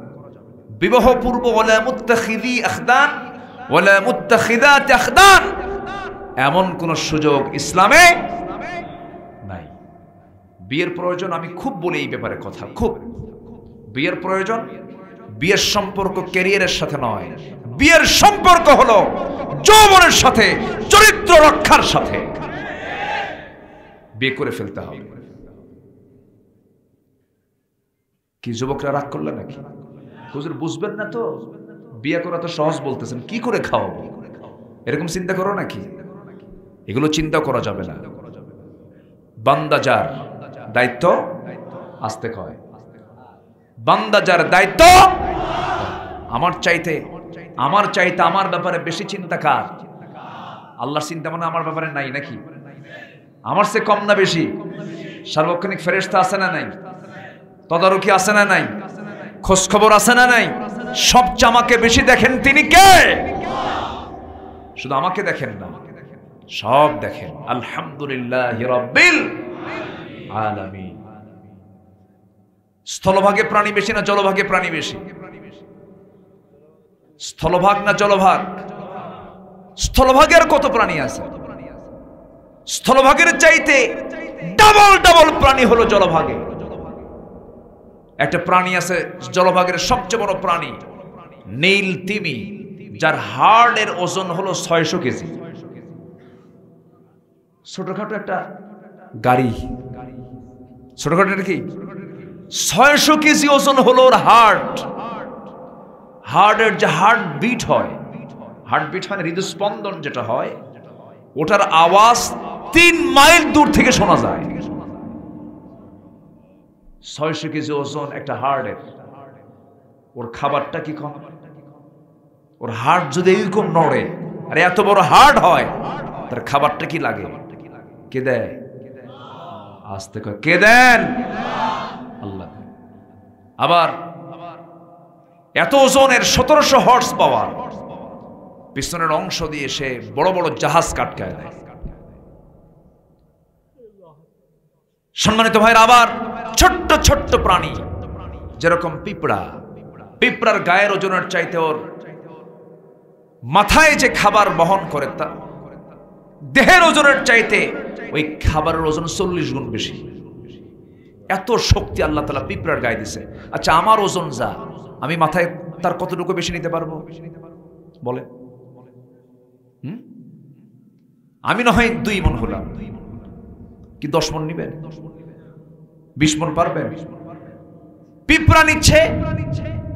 বিবাহ পূর্ব ওয়ালা মুত্তাখিযি আখদান ওয়ালা মুত্তাখিযাত আখদান, এমন কোন সুযোগ ইসলামে নাই। বিয়ের প্রয়োজন, আমি খুব বলি এই ব্যাপারে কথা, খুব বিয়ের প্রয়োজন। বিয়ের সম্পর্ক ক্যারিয়ারের সাথে নয়, বিয়ের সম্পর্ক হলো যৌবনের সাথে, চরিত্র রক্ষার সাথে। বিয়ে করে ফেলতে হবে। কি যুবকরা রাগ করলে নাকি? হুজুর বুঝবেন না তো, বিয়ে করা তো সহজ বলতেছেন, কি করে খাওয়াবো এরকম চিন্তা করো নাকি? এগুলো চিন্তা করা যাবে না। বান্দা যার দায়িত্ব আস্তে কয়, বান্দা যার দায়িত্ব, আমার চাইতে আমার ব্যাপারে বেশি চিন্তা কার? আল্লাহর চিন্তা মানে আমার ব্যাপারে নাই নাকি? আমার চেয়ে কম না বেশি? সার্বক্ষণিক ফেরেশতা আছে না নাই? তদারকি আছে না নাই? খোঁজ খবর আছে না নাই? সবচেয়ে আমাকে বেশি দেখেন তিনি কে? শুধু আমাকে দেখেন না, সব দেখেন। আলহামদুলিল্লাহি রাব্বিল আলামিন। স্থলভাগে প্রাণী বেশি না জলভাগে প্রাণী বেশি? স্থলভাগ না জলভাগ? স্থলভাগের কত প্রাণী আছে? স্থলভাগের চাইতে ডাবল প্রাণী হলো জলভাগে। একটা প্রাণী আছে জলভাগের সবচেয়ে বড় প্রাণী, নীল তিমি, যার হাড়ের ওজন হলো 600 কেজি। ছোটখাটো একটা গাড়ি, ছোটখাটো একটা কি 600 কেজি ওজন হলো ওর হার্টের যে হার্ট বিট হয় মানে হৃদস্পন্দন যেটা হয়, ওটার আওয়াজ 3 মাইল দূর থেকে শোনা যায়। 600 কেজি ওজন একটা হার্টের। ওর খাবারটা কি কম? ওর হার্ট যদি এরকম নড়ে আর এত বড় হার্ট হয়, তার খাবারটা কি লাগে? কে দেয়? আস্তে কয়, কে দেন? আল্লাহ। আবার এত ওজনের 1700 হর্স পাওয়ার, পিছনের অংশ দিয়ে সে বড় বড় জাহাজ কাটকায় দেয়। সম্মানিত ভাইরা, আবার ছোট্ট ছোট্ট প্রাণী যেরকম পিঁপড়ার গায়ের ওজনের চাইতে ওর মাথায় যে খাবার বহন করে তা দেহের ওজনের চাইতে ওই খাবারের ওজন 40 গুণ বেশি। এত শক্তি আল্লাহ তাআলা পিঁপড়ার গায়ে দিছে। আচ্ছা, আমার ওজন যা, আমি মাথায় তার কতটুকু বেশি নিতে পারবো বলে? আমি না হয় 2 মণ হলাম, কি 10 মণ নিবেন? 20 মণ পারবেন? পিঁপড়া নিচ্ছে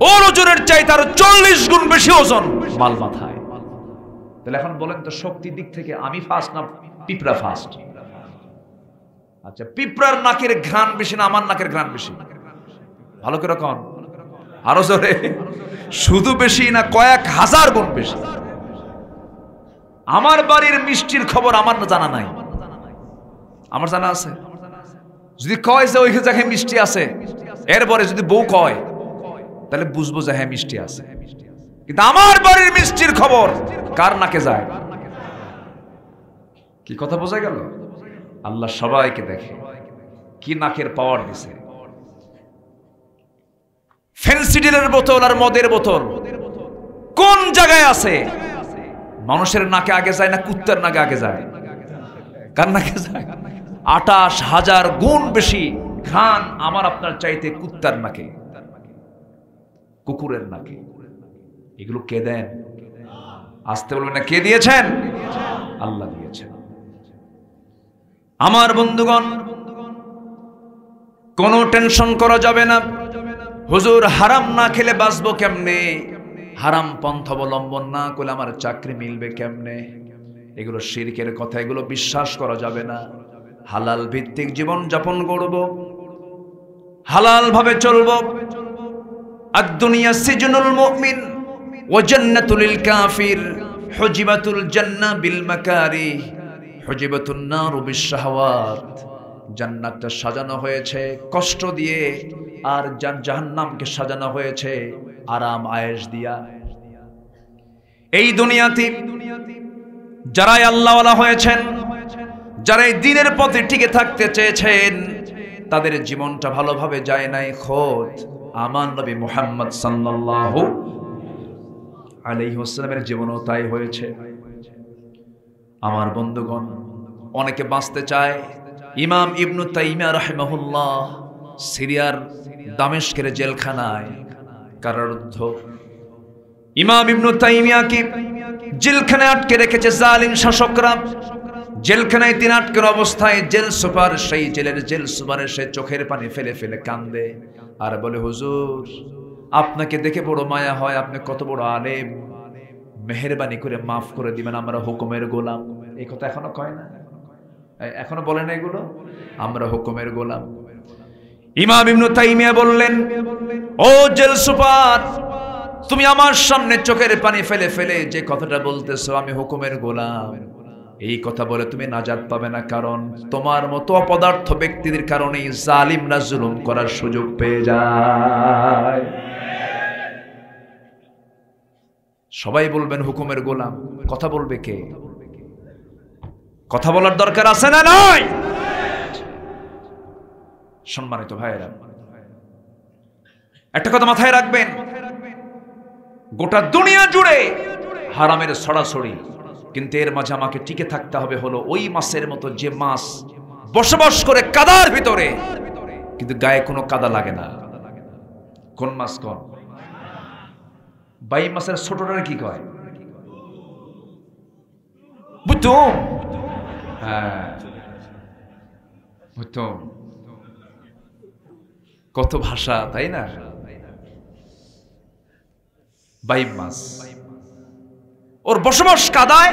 ওর ওজনের চাইতে আরো 40 গুণ বেশি ওজন মাল মাথায়। তাহলে এখন বলেন তো, শক্তির দিক থেকে আমি ফার্স্ট না পিঁপড়া ফার্স্ট? আচ্ছা, পিঁপড়ার নাকের ঘ্রাণ বেশি না আমার নাকের ঘ্রাণ বেশি? ভালো করে কন, আরো জোরে। শুধু বেশি না কয়েক হাজার গুণ বেশি। আমার বাড়ির মিষ্টির খবর আমার জানা নাই, আমার জানা আছে। যদি কয় যে ওই জায়গায় মিষ্টি আছে, এরপরে যদি বউ কয় তাহলে বুঝবো যে হ্যাঁ মিষ্টি আছে। কিন্তু আমার বাড়ির মিষ্টির খবর কার নাকে যায়? কি কথা বোঝা গেল? আল্লাহ সবাইকে দেখে, কি নাকের পাওয়ার দিছে। ফেন্সিডিলের বোতল আর মদের বোতল কোন জায়গায় আছে? মানুষের নাকে আগে যায় না কুত্তার নাকে আগে যায়? কার নাকে যায়? 28,000 গুণ বেশি ঘ্রাণ আমার আপনার চাইতে কুত্তার নাকে, কুকুরের নাকে। এগুলো কে দেন? আসতে বলবেন না, কে দিয়েছেন? আল্লাহ দিয়েছেন। আমার বন্ধুগণ, কোনো টেনশন করা যাবে না। হুজুর হারাম না খেলে বাঁচবো কেমনে, হারাম পন্থা অবলম্বন না করলে আমার চাকরি মিলবে কেমনে, এগুলো শিরকের কথা, এগুলো বিশ্বাস করা যাবে না। হালাল ভিত্তিক জীবন যাপন করব, হালাল ভাবে চলব। আদ-দুনিয়া সিজনুল মুমিন ওয়া জান্নাতুল লিল কাফির, হুজিবাতুল জান্নাহ বিল মাকারিহ, হুজিবাতুন নারু বিশ শাহাওয়াত। জান্নাতটা সাজানো হয়েছে কষ্ট দিয়ে, আর জাহান্নামকে সাজানো হয়েছে আরাম আয়েশ দিয়া। এই দুনিয়াতে যারাই আল্লাহওয়ালা হয়েছেন, যারা এই দ্বীনের পথে টিকে থাকতে চেয়েছেন, তাদের জীবনটা ভালোভাবে যায় নাই। খোদ আমার নবী মুহাম্মদ সাল্লাল্লাহু আলাইহি ওয়াসাল্লামের জীবনও তাই হয়েছে। আমার বন্ধুগণ, অনেকে বাঁচতে চায়। ইমাম ইবনু তাইমিয়া রাহিমাহুল্লাহ সিরিয়ার দামেস্কের জেলখানায় কারারুদ্ধ। ইমাম ইবনু তাইমিয়াকে জেলখানায় আটকে রেখেছে জালিম শাসকরা। জেলখানায় তিনি আটকের অবস্থায় জেল সুপার, সেই জেলের জেল সুপারের সে চোখের পানি ফেলে ফেলে কান্দে আর বলে, হুজুর আপনাকে দেখে বড় মায়া হয়, আপনি কত বড় আলেম, মেহেরবানি করে মাফ করে দিবেন, আমরা হুকুমের গোলাম। এই কথা এখনো কয় না? এখনো বলে না এগুলো? আমরা হুকুমের গোলাম। ইমাম ইবনু তাইমিয়া বললেন, ও জেল সুপার, তুমি আমার সামনে চোখের পানি ফেলে ফেলে যে কথাটা বলতেছো আমি হুকুমের গোলাম, এই কথা বলে তুমি নাজাত পাবে না। কারণ তোমার মতো অপদার্থ ব্যক্তিদের কারণেই জালিমরা জুলুম করার সুযোগ পেয়ে যায়। সবাই বলবেন হুকুমের গোলাম, কথা বলবে কে? কথা বলার দরকার আছে না নাই? সম্মানিত ভাইয়েরা, একটা কথা মাথায় রাখবেন, গোটা দুনিয়া জুড়ে হারামের ছড়াছড়ি, কিন্তু এর মাঝে আমাকে টিকে থাকতে হবে হলো ওই মাছের মতো যে মাছ বসবাস করে কাদার ভিতরে, কিন্তু গায়ে কোনো কাদা লাগে না। কোন মাছ? কোন বাই মাছের ছোটটা কি কয়? বুঝতুম? হ্যাঁ বুঝতুম। কত ভাষা, তাই না? বাইম মাছ, ওর বসবাস কাদায়,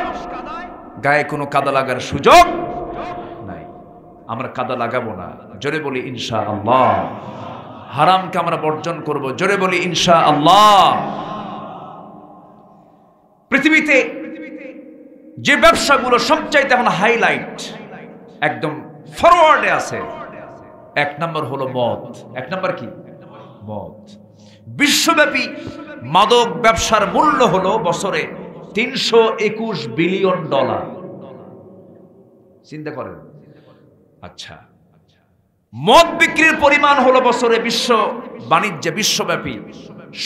গায়ে কোনো কাদা লাগার সুযোগ নাই। আমরা কাদা লাগাবো না, জোরে বলি ইনশাআল্লাহ। হারামকে আমরা বর্জন করব, জোরে বলি ইনশাআল্লাহ। পৃথিবীতে যে ব্যবসাগুলো সবচাইতে এখন হাইলাইট, একদম ফরওয়ার্ডে আছে, এক নম্বর হলো মদ। এক নম্বর কি? মদ। বিশ্বব্যাপী মাদক ব্যবসার মূল্য হলো বছরে $321 বিলিয়ন। চিন্তা করেন। আচ্ছা, মদ বিক্রির পরিমাণ হলো বছরে বিশ্ব বাণিজ্যে বিশ্বব্যাপী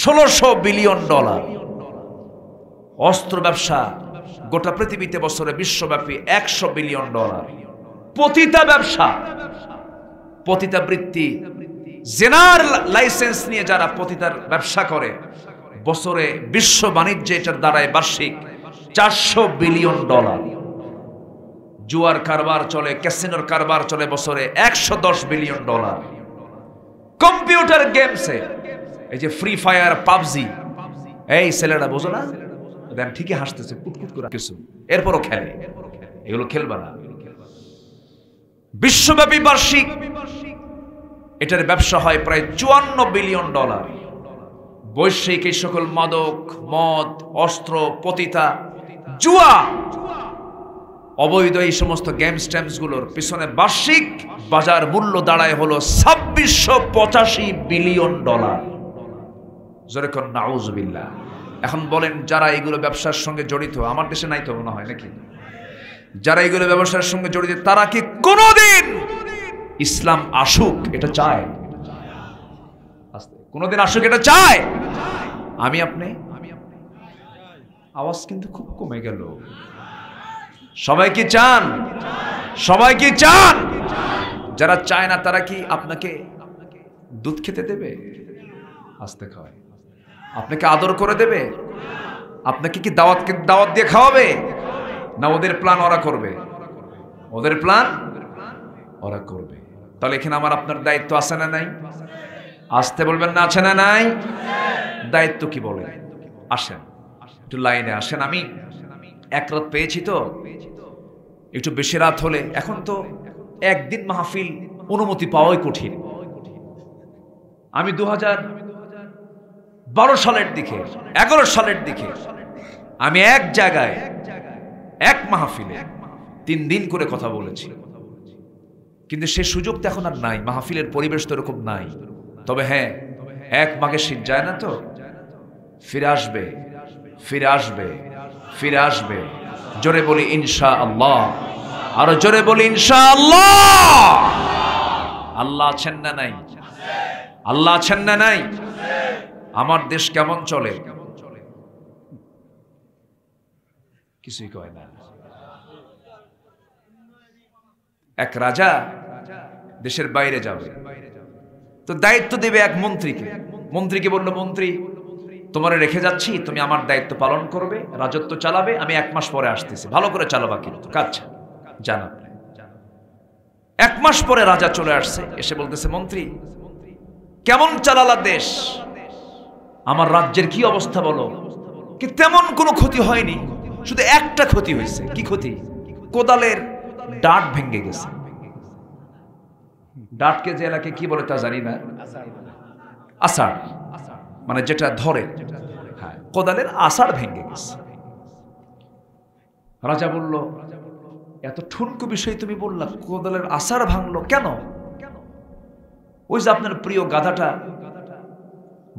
$1600 বিলিয়ন। অস্ত্র ব্যবসা গোটা পৃথিবীতে বছরে বিশ্বব্যাপী $100 বিলিয়ন। পতিতা ব্যবসা, পতিতাবৃত্তি, জেনার লাইসেন্স নিয়ে যারা পতিতার ব্যবসা করে, বছরে বিশ্ব বাণিজ্যে এটার দাঁড়ায় বার্ষিক $400 বিলিয়ন। জুয়ার কারবার চলে, ক্যাসিনোর কারবার চলে বছরে $110 বিলিয়ন। কম্পিউটার গেমসে এই যে ফ্রি ফায়ার, পাবজি, এই ছেলেরা বোঝো না, ঠিকই হাসতেছে কুটকুট করে কিছু, এরপরও খেলে। এগুলো খেলবা না। বিশ্বব্যাপী বার্ষিক এটার ব্যবসা হয় প্রায় $54 বিলিয়ন। বৈশ্বিক এই সকল মাদক, মদ, অস্ত্র, পতিতা, জুয়া, অবৈধ এই সমস্ত গেমস টেমস গুলোর পিছনে বার্ষিক বাজার মূল্য দাঁড়ায় হলো $2685 বিলিয়ন। জোরে কোন নাউজুবিল্লাহ। এখন বলেন, যারা এগুলো ব্যবসার সঙ্গে জড়িত, আমার দেশে নাই তো মনে হয় নাকি, যারা এগুলো ব্যবসার সঙ্গে জড়িত, তারা কি কোনোদিন ইসলাম আসুক এটা চায়? কোনোদিন আসুক এটা চায়? আমি আপনি? আওয়াজ কিন্তু খুব কমে গেল। সবাই কি চান? সবাই কি চান? যারা চায় না তারা কি আপনাকে দুধ খেতে দেবে? আস্তে খাওয়ায়। আপনাকে আদর করে দেবে? আপনাকে কি দাওয়াত দিয়ে খাওয়াবে? না ওদের প্ল্যান ওরা করবে? ওদের প্ল্যান ওরা করবে। তাহলে এখানে আমার আপনার দায়িত্ব আছে না নাই? আসতে বলবেন না, আছে না নাই? দায়িত্ব কি বলে? আসেন একটু লাইনে আসেন। আমি এক রাত পেয়েছি তো, একটু বেশি রাত হলে, এখন তো একদিন মাহফিল অনুমতি পাওয়াই কঠিন। আমি 2012 সালের দিকে, 11 সালের দিকে আমি এক জায়গায় এক মাহফিলে 3 দিন করে কথা বলেছি, কিন্তু সে সুযোগ তো এখন আর নাই। মাহফিলের পরিবেশ তো এরকম নাই। তবে হ্যাঁ, এক মাঘে শীত যায় না তো, ফিরে আসবে, ফিরে আসবে, ফিরে আসবে। জোরে বলি ইনশাআল্লাহ, আরো জোরে বলি ইনশাআল্লাহ। আল্লাহ আছেন না নাই? আল্লাহ আছেন না নাই? আমার দেশ কেমন চলে? কিছুই কয় না। এক রাজা দেশের বাইরে যাবে, তো দায়িত্ব দেবে এক মন্ত্রীকে। মন্ত্রীকে বলল, মন্ত্রী তোমারে রেখে যাচ্ছি, তুমি আমার দায়িত্ব পালন করবে, রাজত্ব চালাবে, আমি 1 মাস পরে আসতেছি, ভালো করে চালাবা কিন্তু কাজ জানা। 1 মাস পরে রাজা চলে আসছে, এসে বলতেছে, মন্ত্রী কেমন চালালা দেশ? আমার রাজ্যের কি অবস্থা বলো? কি তেমন কোনো ক্ষতি হয়নি, শুধু একটা ক্ষতি হয়েছে। কি ক্ষতি? কোদালের ডাট ভেঙে গেছে। ডাটকে যে এলাকায় কি বলে তা জানি না, আষাঢ় মানে যেটা ধরে, হ্যাঁ, কোদালের আষাঢ় ভেঙে গেছে। রাজা বলল, এত ঠুনকু বিষয় তুমি বললা, কোদালের আষাঢ় ভাঙলো কেন? ওই যে আপনার প্রিয় গাধাটা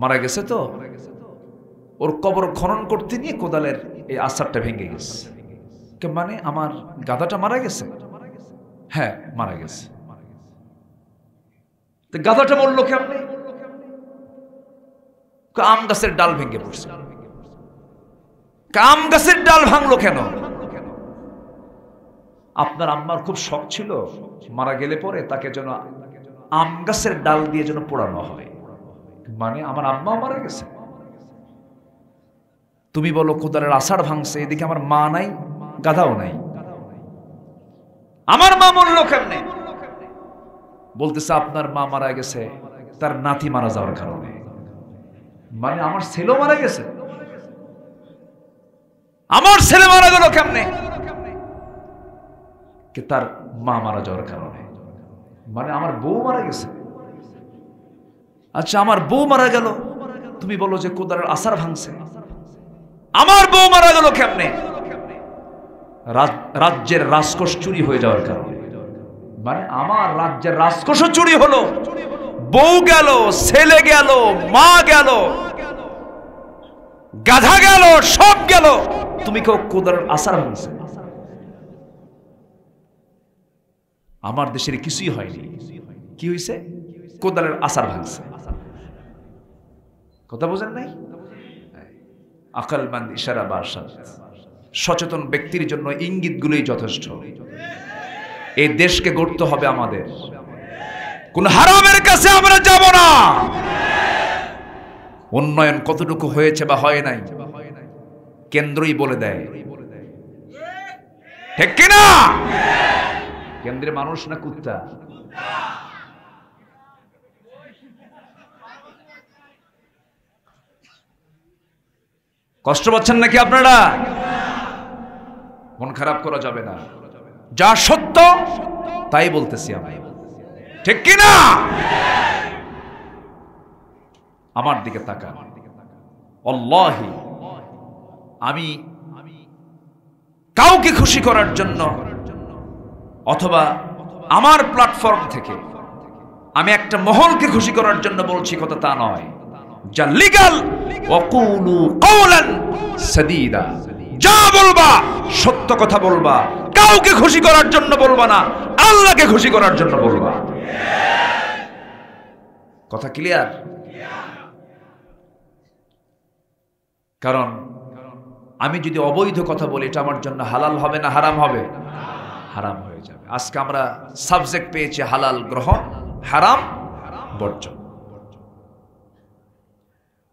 মারা গেছে, তো ওর কবর খনন করতে নিয়ে কোদালের এই আষাঢ়টা ভেঙে গেছে। মানে আমার গাধাটা মারা গেছে? হ্যাঁ মারা গেছে। গাধাটা মরলো কেমনে? আম গাছের ডাল ভেঙে পড়ছে। আম গাছের ডাল ভাঙলো কেন? আপনার আম্মার খুব শখ ছিল মারা গেলে পরে তাকে যেন আম গাছের ডাল দিয়ে যেন পোড়ানো হয়। মানে আমার আম্মা মারা গেছে, তুমি বলো কোদালের আষাঢ় ভাঙছে, এদিকে আমার মা নাই, গাধাও নাই, আমার মা মরলো কেমনে? বলতেছে আপনার মা মারা গেছে তার নাতি মারা যাওয়ার কারণে। মানে আমার ছেলে মারা গেছে, আমার ছেলে মারা গেল কেমনে? তার মা মারা যাওয়ার কারণে। মানে আমার বউ মারা গেছে। আচ্ছা আমার বউ মারা গেল, তুমি বলো যে কোদালের আষাঢ় ভাঙছে, আমার বউ মারা গেল কেমনে? রাজ্যের রাজকোষ চুরি হয়ে যাওয়ার কারণে। মানে আমার রাজ্যের রাজকোষ চুরি হলো, বউ গেল, ছেলে গেল, মা গেল, গাধা গেল, সব গেল, তুমি কেউ কোদালের আষাঢ় ভাঙছে। আমার দেশের কিছুই হয়নি, কি হয়েছে? কোদালের আষাঢ় ভাঙছে। কথা বোঝেন নাই? আকলমন্দ ইশারা বা আরশাদ, সচেতন ব্যক্তির জন্য ইঙ্গিতগুলোই যথেষ্ট। এই দেশকে গড়তে হবে আমাদের, কোন হারামের কাছে আমরা যাব না। উন্নয়ন কতটুকু হয়েছে বা হয় নাই কেন্দ্রই বলে দেয়, ঠিক কিনা? কেন্দ্রে মানুষ না কুত্তা? কষ্ট পাচ্ছেন নাকি আপনারা? মন খারাপ করা যাবে না, যা সত্য তাই বলতেছি আমি, ঠিক কিনা? আমার দিকে তাকান, আল্লাহি আমি কাউকে খুশি করার জন্য অথবা আমার প্ল্যাটফর্ম থেকে আমি একটা মহলকে খুশি করার জন্য বলছি কথা তা নয়। যা লিগ্যাল, ওয়াকুলু কাওলান সাদীদা, যা বলবা সত্য কথা বলবা, কাউকে খুশি করার জন্য বলবা না, আল্লাহকে খুশি করার জন্য বলবা। কথা ক্লিয়ার? কারণ আমি যদি অবৈধ কথা বলি এটা আমার জন্য হালাল হবে না হারাম হবে? হারাম হয়ে যাবে। আজকে আমরা সাবজেক্ট পেয়েছি হালাল গ্রহণ, হারাম বর্জন।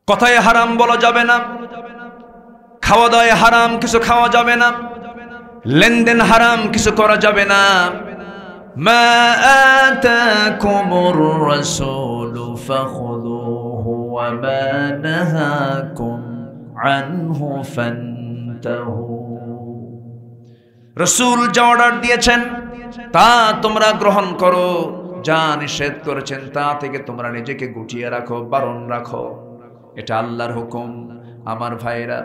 কথায় হারাম বলা যাবে না, খাওয়া দাওয়ায় হারাম কিছু খাওয়া যাবে না, লেনদেন হারাম কিছু করা যাবে না। মা আতাকুমুর রাসূলু ফাখুযুহু ওয়া মা নাহাকুম আনহু ফান্তাহু। রাসূল যা অর্ডার দিয়েছেন তা তোমরা গ্রহণ করো, যা নিষেধ করেছেন তা থেকে তোমরা নিজেকে গুটিয়ে রাখো, বারণ রাখো। এটা আল্লাহর হুকুম। আমার ভাইরা,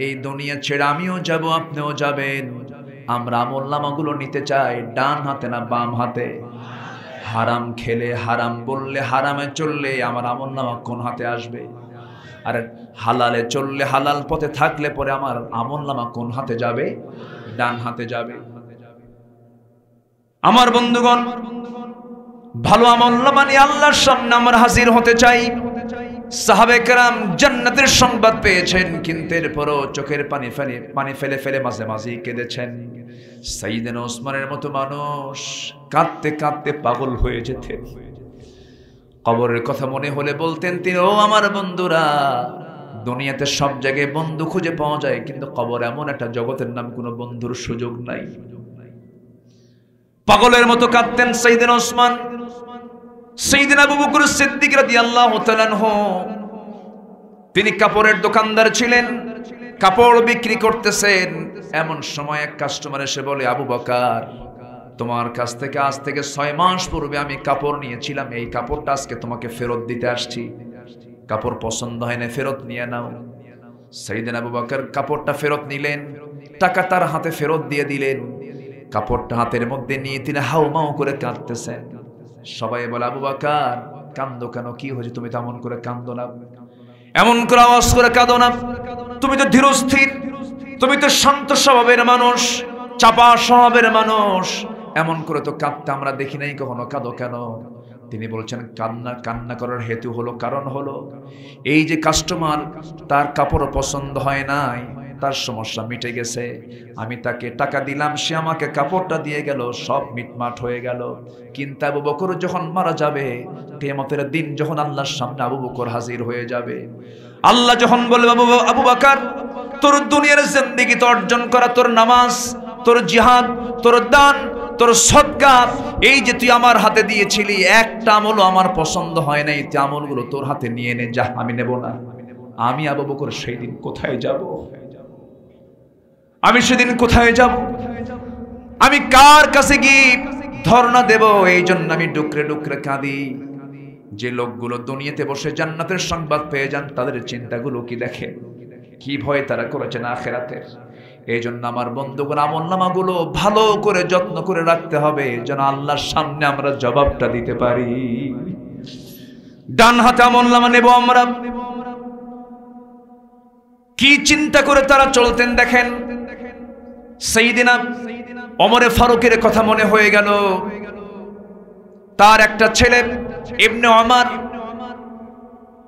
এই দুনিয়া ছেড়ে আমিও যাব, আপনিও যাবেন। আমরা আমলনামাগুলো নিতে চাই ডান হাতে না বাম হাতে? হারাম খেলে, হারাম বললে, হারামে চললে আমার আমলনামা কোন হাতে আসবে? আর হালালে চললে, হালাল পথে থাকলে পরে আমার আমলনামা কোন হাতে যাবে? ডান হাতে যাবে। আমার বন্ধুগণ, ভালো আমলনামা নিয়ে আল্লাহর সামনে আমরা হাজির হতে চাই। সাহাবে কেরাম জান্নাতের সংবাদ পেয়েছেন, কিন্তু এরপরও চোখের পানি ফেলে ফেলে মাঝে মাঝে কেঁদেছেন। সাইয়েদনা ওসমানের মতো মানুষ কাঁদতে কাঁদতে পাগল হয়ে যেতেন। কবরের কথা মনে হলে বলতেন তিনি, ও আমার বন্ধুরা, দুনিয়াতে সব জায়গায় বন্ধু খুঁজে পাওয়া যায়, কিন্তু কবর এমন একটা জগতের নাম কোনো বন্ধুর সুযোগ নাই। পাগলের মতো কাঁদতেন সাইয়েদনা ওসমান। সাইয়েদনা আবু বকর সিদ্দিক রাদিয়াল্লাহু তাআলা আনহু, তিনি কাপড়ের দোকানদার ছিলেন, কাপড় বিক্রি করতেছেন। এমন সময় এক কাস্টমার এসে বলে, আবু বকর, তোমার কাছ থেকে আজ থেকে 6 মাস পূর্বে আমি কাপড় নিয়েছিলাম, এই কাপড়টা আজকে তোমাকে ফেরত দিতে আসছি। কাপড় পছন্দ হয় না, ফেরত নিয়ে নাও। সাইয়েদনা আবু বকর কাপড়টা ফেরত নিলেন, টাকা তার হাতে ফেরত দিয়ে দিলেন। কাপড়টা হাতের মধ্যে নিয়ে তিনি হাউমাউ করে কাঁদতেছেন। সবাই বলে, আবু বকর কান্দো কেন, কি হয়েছে? তুমি তেমন করে কান্দো না, এমন করে আওয়াজ করে কাঁদো না, তুমি তো ধীরস্থির, তুমি তো শান্ত স্বভাবের মানুষ, চাপা স্বভাবের মানুষ, এমন করে তো কাঁদতে আমরা দেখি নাই কখনো, কাঁদো কেন? তিনি বলছেন, কান্না করার হেতু হলো, কারণ হলো এই যে কাস্টমার, তার কাপড় পছন্দ হয় নাই, তার সমস্যা মিটে গেছে। আমি তাকে টাকা দিলাম, সে আমাকে কাপড়টা দিয়ে গেল, সব মিটমাট হয়ে গেল। কিন্তু আবু বকর যখন মারা যাবে, কিয়ামতের দিন যখন আল্লাহর সামনে আবু বকর হাজির হয়ে যাবে, আল্লাহ যখন বলবে, আবু বকর, তোর দুনিয়ার জিন্দেগিতে অর্জন করা তোর নামাজ, তোর জিহাদ, তোর দান, তোর সদকা, এই যে তুই আমার হাতে দিয়েছিলি, একটা আমলও আমার পছন্দ হয় নাই, এই আমলগুলো তোর হাতে নিয়ে নে, যা, আমি নেব না। আমি আবু বকর সেই দিন কোথায় যাব? আমি সেদিন কোথায় যাব? আমি কার কাছে গিয়ে ধর্ণা দেব? এই জন্য আমি ডুকরে ডুকরে কাঁদি। যে লোকগুলো দুনিয়াতে বসে জান্নাতের সংবাদ পেয়ে যান, তাদের চিন্তাগুলো কি দেখেন, কি ভয় তারা করেছেন আখিরাতের। এই জন্য আমার বন্ধুগণ, আমলনামাগুলো ভালো করে যত্ন করে রাখতে হবে, যেন আল্লাহর সামনে আমরা জবাবটা দিতে পারি। ডান হাতে আমলনামা নেব আমরা, কি চিন্তা করে তারা চলতেন দেখেন। সাইয়েদনা ওমর ফারুকের কথা মনে হয়ে গেল। তার একটা ছেলে ইবনে ওমর,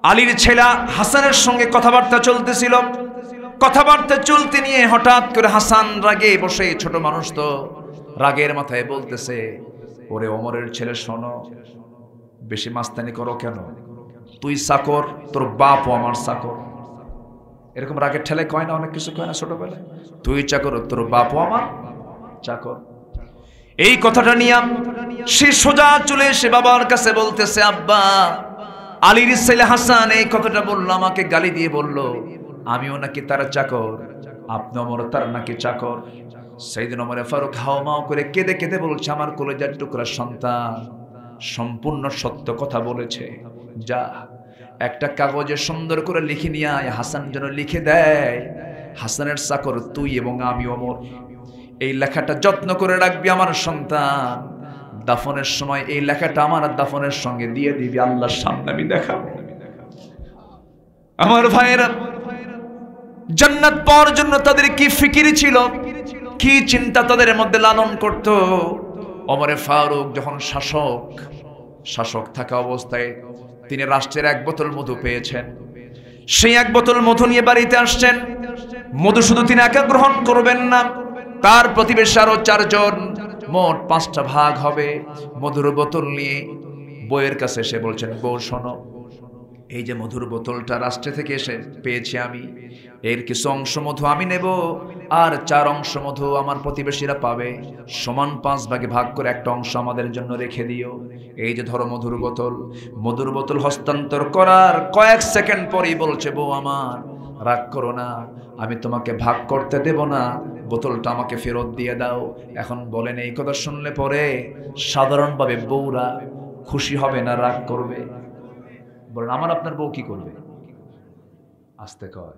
আলীর ছেলে হাসানের সঙ্গে কথাবার্তা চলতেছিল। কথাবার্তা চলতে নিয়ে হঠাৎ করে হাসান রাগে বসে, ছোট মানুষ তো, রাগের মাথায় বলতেছে, ওরে ওমরের ছেলে শোনো, বেশি মাস্তানি করো কেন? তুই চাকর, তোর বাপও আমার চাকর। এরকম রাগের ঠেলে কয় না, অনেক কিছু কয় না ছোটবেলায়, তুই চাকর, তোর বাপও আমার চাকর। এই কথাটা নিয়ে সে সোজা চলে এসে বাবার কাছে বলতেছে, আব্বা, আলীর ছেলে হাসান এই কথাটা বললো, আমাকে গালি দিয়ে বললো আমিও নাকি তার চাকর, আপনি ওমর তার নাকি চাকর। সাইয়েদনা ওমর ফারুক হাওমাও করে কেঁদে কেঁদে বলছে, আমার কলেজার টুকরা সন্তান সম্পূর্ণ সত্য কথা বলেছে, যা একটা কাগজে সুন্দর করে লিখে নিয়ে আয়, হাসান যেন লিখে দেয়, হাসানের চাকর তুই এবং আমি ওমর। এই লেখাটা যত্ন করে রাখবি আমার সন্তান, দাফনের সময় এই লেখাটা আমার দাফনের সঙ্গে দিয়ে দিবি, আল্লাহর সামনে আমি দেখাবো। আমার ভাইয়েরা, জান্নাত পাওয়ার জন্য তাদের কি ফিকির ছিল, কি চিন্তা তাদের মধ্যে লালন করত। ওমরে ফারুক যখন শাসক থাকা অবস্থায় তিনি রাষ্ট্রের 1 বোতল মধু পেয়েছেন। সেই 1 বোতল মধু নিয়ে বাড়িতে আসছেন। মধু শুধু তিনি একা গ্রহণ করবেন না, তার প্রতিবেশী আরো 4 জন, মোট 5টা ভাগ হবে। মধুর বোতল নিয়ে বউয়ের কাছে এসে বলছেন, বউ শোনো, এই যে মধুর বোতলটা রাষ্ট্র থেকে এসে পেয়েছি আমি, এর কিছু অংশ মধু আমি নেব, আর 4 অংশ মধু আমার প্রতিবেশীরা পাবে। সমান 5 ভাগে ভাগ করে একটা অংশ আমাদের জন্য রেখে দিও। এই যে ধরো মধুর বোতল হস্তান্তর করার কয়েক সেকেন্ড পরেই বলছে, বউ আমার, রাগ করো না, আমি তোমাকে ভাগ করতে দেব না, বোতলটা আমাকে ফেরত দিয়ে দাও। এখন বলেন, এই কথা শুনলে পরে সাধারণভাবে বউরা খুশি হবে না রাগ করবে? বলেন, আমার আপনার বউ কি করবে? আস্তে কয়,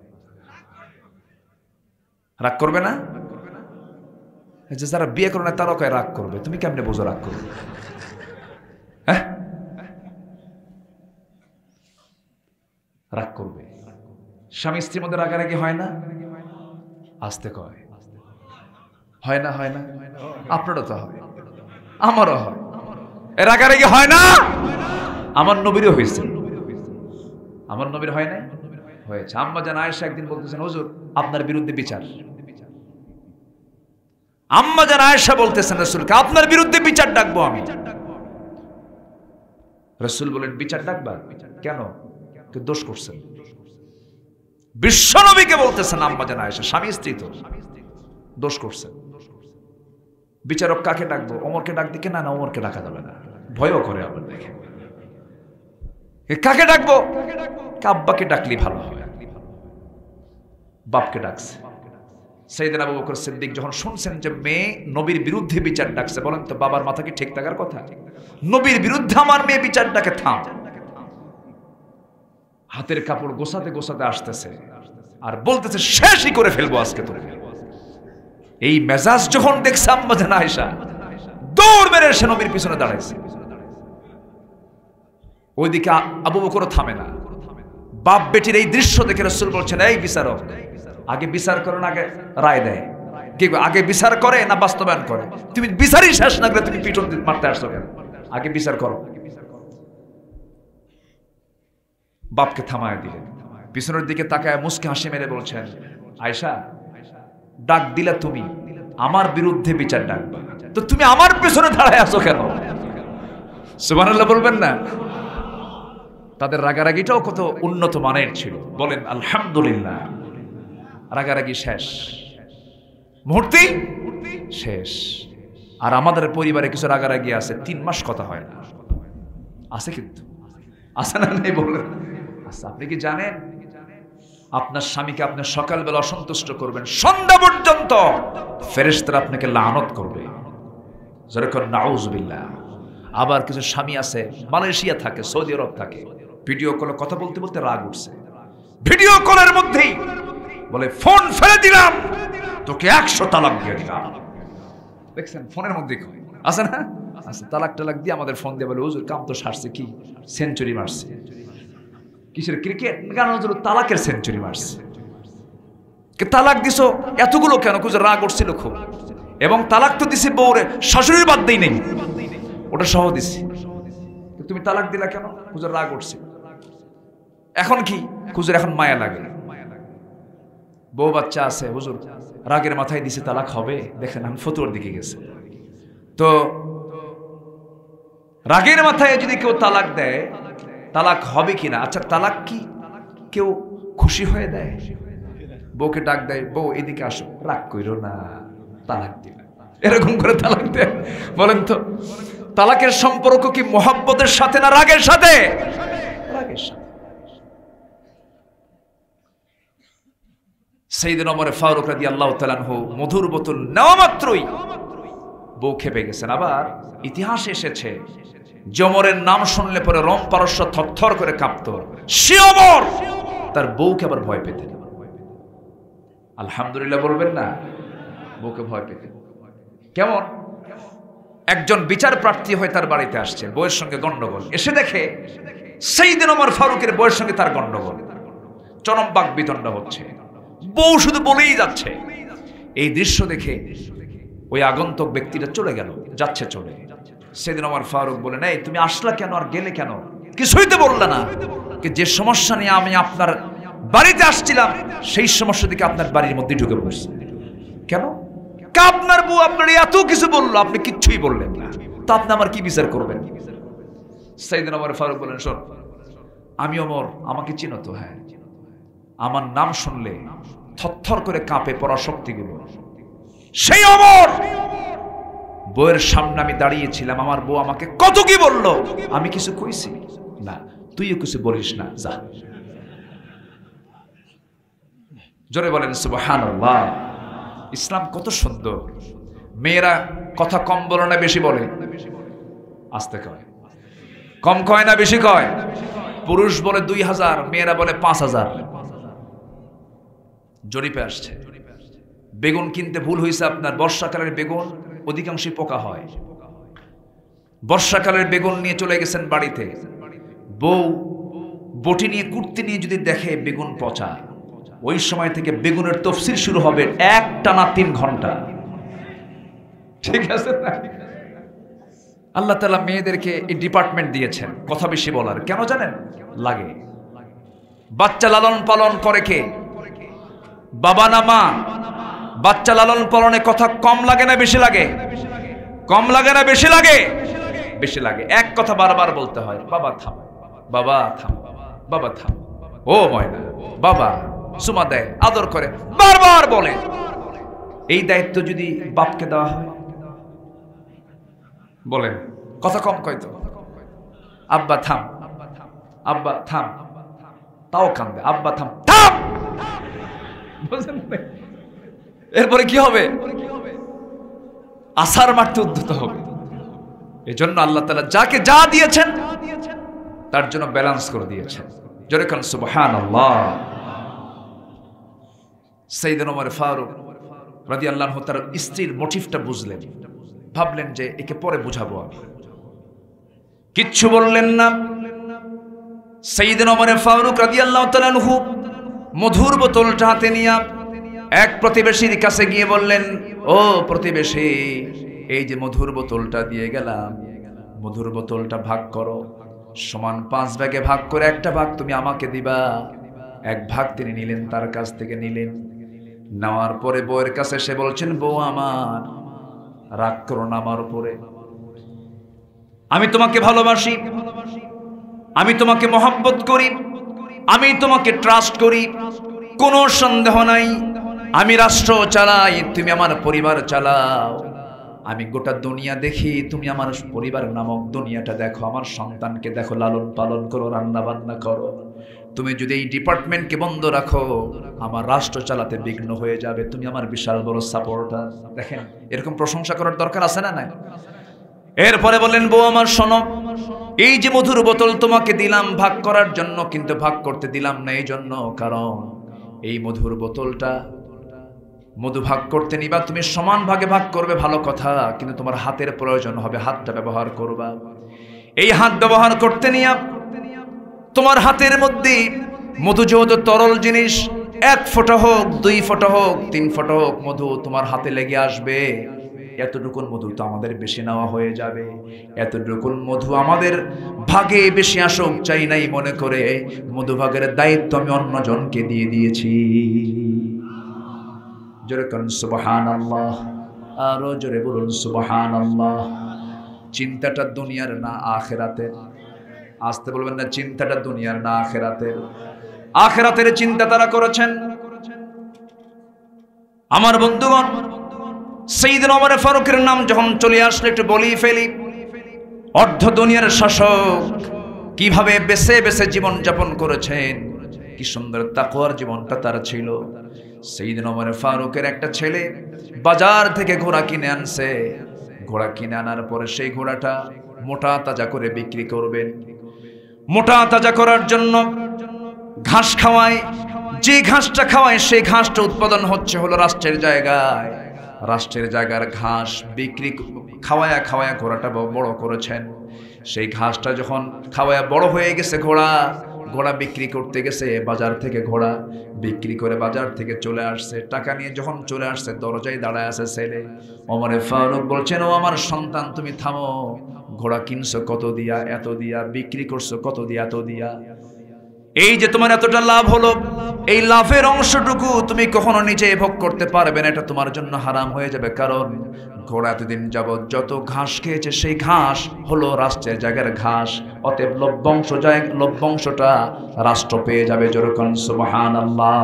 রাগ করবে না? যে যারা বিয়ে করে না তারাও কয় রাগ করবে। তুমি কেমনে বোঝো রাগ করবে? হ্যাঁ, রাগ করবে। স্বামী স্ত্রীর মধ্যে রাগারাগি হয় না? আস্তে কয়, হয় না? হয় না? আপনারও তো হয়, আমারও হয়। রাগারাগি হয় না? আমার নবীরও হয়েছে। আমার নবীর হয় না? হয়েছে। আম্মা জান আয়েশা একদিন বলতেছেন, হুজুর আপনার বিরুদ্ধে বিচার। আম্মা জান আয়েশা বলতেছেন রাসূলকে, আপনার বিরুদ্ধে বিচার ডাকবো আমি। রাসূল বলেন, বিচার ডাকবা কেন? কে দোষ করছেন? বিশ্ব নবীকে বলতেছেন আম্মা জান আয়েশা, স্বামী স্ত্রী তো, দোষ করছেন। বিচারক কাকে ডাকবো? ওমরকে ডাক দিকে? না, ওমরকে ডাকা যাবে না, ভয়ও করে আবার। দেখে কাকে ডাকবো? আব্বাকে ডাকলি ভালো হয়। বাপকে ডাকছে। সাইয়েদনা আবু বকর সিদ্দিক যখন শুনছেন যে মেয়ে নবীর বিরুদ্ধে বিচার ডাকছে, বলেন তো বাবার মাথা কি ঠিক থাকার কথা? নবীর বিরুদ্ধে আমার মেয়ে বিচার ডাকে, থাম। হাতের কাপড় গোছাতে গোছাতে আসতেছে আর বলতেছে, শেষই করে ফেলবো আজকে তোকে। এই মেজাজ যখন দেখছে আম্মা জান আয়েশা, দৌড় মেরে এসে নবীর পিছনে দাঁড়াইছে। ওইদিকে আবু বকরও থামে না। বাপ বেটির এই দৃশ্য দেখে রাসূল বলছেন, এই বিচারক, আগে বিচার করে না আগে রায় দেয়? কি আগে বিচার করে না বাস্তবায়ন করে? তুমি বিচারই শেষ না করে তুমি পিটন মারতে আসছো কেন? আগে বিচার করো। বাপকে থামায় দিলেন। পিছনের দিকে তাকায় মুস্কি হাসি মেরে বলছেন, আয়েশা, ডাক দিলে তুমি আমার বিরুদ্ধে বিচার ডাকবা, তো তুমি আমার পিছনে দাঁড়ায় আছো কেন? সুবহানাল্লাহ বলবেন না? তাদের রাগারাগিটাও কত উন্নত মানের ছিল। বলেন আলহামদুলিল্লাহ। রাগারাগি শেষ, মুহূর্তে শেষ। আর আমাদের পরিবারে কিছু রাগারাগি আছে 3 মাস কথা হয় না। আছে কিন্তু, আছে না? নেই বলেন। আচ্ছা, আপনি কি জানেন আপনার স্বামীকে আপনি সকালবেলা অসন্তুষ্ট করবেন, সন্ধ্যা পর্যন্ত ফেরেশতারা আপনাকে লানত করবে। যেরকম নাউজুবিল্লাহ। আবার কিছু স্বামী আছে মালয়েশিয়া থাকে, সৌদি আরব থাকে, ভিডিও কলে কথা বলতে বলতে রাগ উঠছে, ভিডিও কলের মধ্যেই বলে, ফোন ফেলে দিলাম, তোকে 100 তালাক দিয়ে দিলাম। দেখছেন ফোনের মধ্যে আছে না? আচ্ছা, তালাক টালাক দিয়ে আমাদের ফোন দিয়ে বলে, হুজুর কাম তো সারছে, কি সেঞ্চুরি মারছে। কিসের ক্রিকেট? গান হুজুর তালাকের সেঞ্চুরি মারছে। তালাক দিছো এতগুলো কেন? হুজুর রাগ উঠছিল খুব। এবং তালাক তো দিছি বউরে, শাশুড়ির বাদ দেই নেই, ওটা সহ দিছি। তুমি তালাক দিলা কেন? হুজুর রাগ উঠছে। এখন কি? হুজুর এখন মায়া লাগে, বউ বাচ্চা আছে, হুজুর রাগের মাথায় দিছে, তালাক হবে। দেখেন আমি ফতুয়ার দিকে গেছে। তো রাগের মাথায় যদি কেউ তালাক দেয়, তালাক হবে কিনা? আচ্ছা, তালাক কি কেউ খুশি হয়ে দেয়? বউকে ডাক দেয়, বউ এদিকে আসো, রাগ কইরো না, তালাক দিবে, এরকম করে তালাক দেয়? বলেন তো, তালাকের সম্পর্ক কি মোহাব্বতের সাথে না রাগের সাথে? রাগের সাথে। সাইয়েদনা ওমর ফারুক রাদিয়াল্লাহু তাআলা আনহু মধুর বোতল নেওয়া মাত্রই বউ খেপে গেছেন। আবার ইতিহাসে এসেছে, ওমরের নাম শুনলে পরে রোম পারস্য থরথর করে কাঁপত। সে ওমর তার বউকে আবার ভয় পেতেন। আলহামদুলিল্লাহ বলবেন না? বউকে ভয় পেতেন। কেমন? একজন বিচার প্রার্থী হয়ে তার বাড়িতে আসছে, বউয়ের সঙ্গে গন্ডগোল। এসে দেখে সাইয়েদনা ওমর ফারুকের বউয়ের সঙ্গে তার গন্ডগোল। চরম বাকবিতণ্ডা হচ্ছে, বউ শুধু বলেই যাচ্ছে। এই দৃশ্য দেখে ওই আগন্তুক ব্যক্তিটা চলে গেল, যাচ্ছে চলে। সেদিন ওমর ফারুক বলেন, এই তুমি আসলা কেন আর গেলে কেন? কিছুই তো বললে না। যে সমস্যা নিয়ে আমি আপনার বাড়িতে আসছিলাম সেই সমস্যা থেকে আপনার বাড়ির মধ্যে ঢুকে পড়ছে। কেন? আপনার বউ আপনার এত কিছু বললো, আপনি কিচ্ছুই বললেন না, তো আপনি আমার কি বিচার করবেন? সাইয়েদনা ওমর ফারুক বলেন, শোন, আমি ওমর, আমাকে চিনো তো? হ্যাঁ। আমার নাম শুনলে থরথর করে কাঁপে পড়া শক্তিগুলো। সেই ওমর, বউয়ের সামনে আমি দাঁড়িয়েছিলাম, আমার বউ আমাকে কত কি বললো, আমি কিছু কইছি না, তুইও কিছু বলিস না, যা। জোরে বলেন সুবহানাল্লাহ। ইসলাম কত সুন্দর। মেয়েরা কথা কম বলে না বেশি বলে? আস্তে কয়। কম কয় না বেশি কয়? পুরুষ বলে 2000, মেয়েরা বলে 5000। জরিপে আসছে। বেগুন কিনতে ভুল হয়েছে আপনার। বর্ষাকালের বেগুন অধিকাংশই পোকা হয়। বর্ষাকালের বেগুন নিয়ে চলে গেছেন বাড়িতে, বউ বটি নিয়ে কুর্তি নিয়ে যদি দেখে বেগুন পচা, ওই সময় থেকে বেগুনের তফসির শুরু হবে একটানা 3 ঘন্টা। ঠিক আছে না? আল্লাহ তাআলা মেয়েদেরকে এই ডিপার্টমেন্ট দিয়েছেন কথা বেশি বলার। কেন জানেন? লাগে। বাচ্চা লালন পালন করে কে? বাবা না মা? বাচ্চা লালন পালনে কথা কম লাগে না বেশি লাগে? কম লাগে না বেশি লাগে? বেশি লাগে। এক কথা বারবার বলতে হয়, বাবা থাম, বাবা থাম, বাবা থাম, ও ময়না, বাবা সুমা দেয়, আদর করে, বারবার বলে। এই দায়িত্ব যদি বাপকে দেওয়া হয়, বলেন কথা কম কয় তো? আব্বা থাম, আব্বা থাম, তাও কান্দে, আব্বা থাম, থাম। এরপরে কি হবে? আসার মারতে উদ্ধত হবে। এই জন্য আল্লাহ তাআলা যাকে যা দিয়েছেন তার জন্য ব্যালেন্স করে দিয়েছেন। জোরে কোন সুবহানাল্লাহ। সাইয়েদনা ওমর ফারুক রাদিয়াল্লাহু আনহু তার স্ত্রীর মোটিভটা বুঝলেন, ভাবলেন যে একে পরে বুঝাবো আমি। কিচ্ছু বললেন না। সাইয়েদনা ওমর ফারুক রাদিয়াল্লাহু তাআলা আনহু মধুর বোতলটা হাতে নিয়ে এক প্রতিবেশীর কাছে গিয়ে বললেন, ও প্রতিবেশী, এই যে মধুর বোতলটা দিয়ে গেলাম, মধুর বোতলটা ভাগ করো, সমান 5 ভাগে ভাগ করে একটা ভাগ তুমি আমাকে দিবা। এক ভাগ তিনি নিলেন, তার কাছ থেকে নিলেন। নেওয়ার পরে বউয়ের কাছে সে বলছেন, বউ আমার, রাগ করো না আমার উপরে, আমি তোমাকে ভালোবাসি, আমি তোমাকে মহব্বত করি, আমি তোমাকে ট্রাস্ট করি, কোনো সন্দেহ নাই। আমি রাষ্ট্র চালাই, তুমি আমার পরিবার চালাও। আমি গোটা দুনিয়া দেখি, তুমি আমার পরিবার নামক দুনিয়াটা দেখো, আমার সন্তানকে দেখো, লালন পালন করো, রান্না বান্না করো। তুমি যদি এই ডিপার্টমেন্টকে বন্ধ রাখো, আমার রাষ্ট্র চালাতে বিঘ্ন হয়ে যাবে। তুমি আমার বিশাল বড় সাপোর্টার। দেখেন, এরকম প্রশংসা করার দরকার আছে না নাই? এরপরে বললেন, বউ আমার শোনো, এই যে মধুর বোতল তোমাকে দিলাম ভাগ করার জন্য, কিন্তু ভাগ করতে দিলাম না এই জন্য, কারণ এই মধুর বোতলটা মধু ভাগ করতে নিবা, তুমি সমান ভাগে ভাগ করবে, ভালো কথা, কিন্তু তোমার হাতের প্রয়োজন হবে, হাতটা ব্যবহার করবা। এই হাত ব্যবহার করতে নিয়া তোমার হাতের মধ্যে মধু যেহেতু তরল জিনিস, 1 ফোঁটা হোক, 2 ফোঁটা হোক, 3 ফোঁটা হোক, মধু তোমার হাতে লেগে আসবে। এতটুকুন মধু তো আমাদের বেশি নেওয়া হয়ে যাবে, এতটুকুন মধু আমাদের ভাগে বেশি আসুক চাই নাই মনে করে মধু ভাগের দায়িত্ব আমি অন্যজনকে দিয়ে দিয়েছি। জোরে করুন সুবহানাল্লাহ, আরো জোরে বলুন সুবহানাল্লাহ। চিন্তাটা দুনিয়ার না আখিরাতের? আসতে বলবেন না, চিন্তাটা দুনিয়ার না আখিরাতের? আখিরাতের চিন্তা তারা করেছেন। আমার বন্ধুগণ, সাইয়েদনা ওমর ফারুকের নাম যখন চলে আসলে একটু বলেই ফেলি। অর্ধ দুনিয়ার শাসক কিভাবে বেছে বেছে জীবন যাপন করেছেন, কি সুন্দর তাকওয়ার জীবনটা তার ছিল। সাইয়েদনা ওমর ফারুকের একটা ছেলে বাজার থেকে ঘোড়া কিনে আনছে। ঘোড়া কিনে আনার পরে সেই ঘোড়াটা মোটা তাজা করে বিক্রি করবেন। মোটা তাজা করার জন্য ঘাস খাওয়ায়, যে ঘাসটা খাওয়ায় সেই ঘাসটা উৎপাদন হচ্ছে হলো রাষ্ট্রের জায়গায়। রাষ্ট্রের জায়গার ঘাস বিক্রি খাওয়ায়া ঘোড়াটা বড় করেছেন। সেই ঘাসটা যখন খাওয়ায়া বড় হয়ে গেছে, ঘোড়া বিক্রি করতে গেছে, বাজার থেকে ঘোড়া বিক্রি করে বাজার থেকে চলে আসছে, টাকা নিয়ে যখন চলে আসছে দরজায় দাঁড়ায় আছে ছেলে। ওমরে ফারুক বলছেন, ও আমার সন্তান তুমি থামো, ঘোড়া কিনছো কত দিয়া? এত দিয়া। বিক্রি করছো কত দিয়া? এত দিয়া। এই যে তোমার এতটা লাভ হলো, এই লাভের অংশটুকু তুমি কখনো নিজে ভোগ করতে পারবে না, এটা তোমার জন্য হারাম হয়ে যাবে। কারণ ঘোড়া এতদিন যাবৎ যত ঘাস খেয়েছে সেই ঘাস হলো রাষ্ট্রের জায়গার ঘাস, অতএব লভ্যাংশটা রাষ্ট্র পেয়ে যাবে। যেরকম সুবহানাল্লাহ।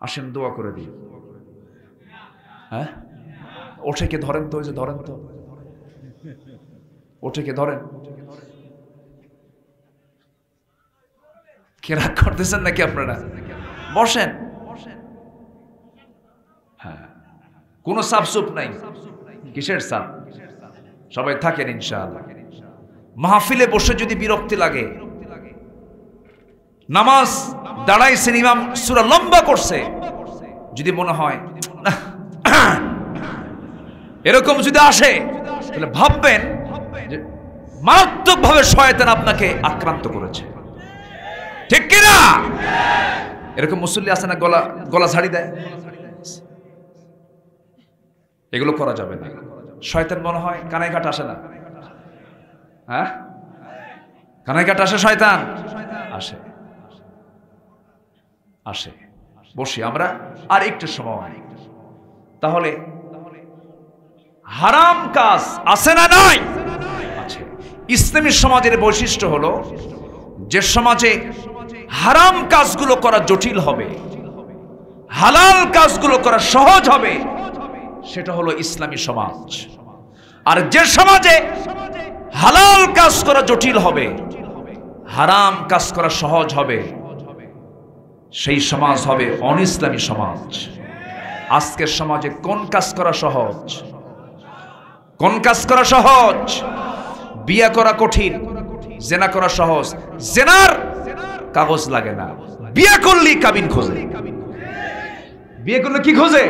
আসেন দোয়া করে দিই। হ্যাঁ, ওঠে কে ধরেন তো, ওই যে ধরেন তো, ওঠে কে ধরেন। কে রাগ করতেছেন নাকি আপনারা? বসেন। হ্যাঁ, কোনো সাপসুপ নাই। কিসের সাপ? সবাই থাকেন ইনশাআল্লাহ। মাহফিলে বসে যদি বিরক্তি লাগে, নামাজ দাঁড়াইছেন, ইমাম সূরা লম্বা করছে, যদি মনে হয় না এরকম যদি আসে, তাহলে ভাববেন যে মারাত্মকভাবে শয়তান আপনাকে আক্রান্ত করেছে। ঠিক কিনা? এরকম মুসল্লি আছে না, গলা ছাড়ি দেয়। এগুলো করা যাবে না। শয়তান মনে হয় কানাই কাটা আসে না? হ্যাঁ, কানাই কাটা আসে, শয়তান আসে। আসে। বসি আমরা আর একটু সময়। তাহলে হারাম কাজ আছে না নাই? আছে। ইসলামী সমাজের বৈশিষ্ট্য হলো, যে সমাজে হারাম কাজগুলো করা জটিল হবে, হালাল কাজগুলো করা সহজ হবে, সেটা হলো ইসলামী সমাজ। আর যে সমাজে হালাল কাজ করা জটিল হবে, হারাম কাজ করা সহজ হবে, সেই সমাজ হবে অনিসলামী সমাজ। আজকের সমাজে কোন কাজ করা সহজ? কোন কাজ করা সহজ? বিয়ে করা কঠিন, জেনা করা সহজ। জেনার কাগজ লাগে না, বিয়ে করলেই কাবিন খোঁজে। বিয়ে করলে কি খোঁজে?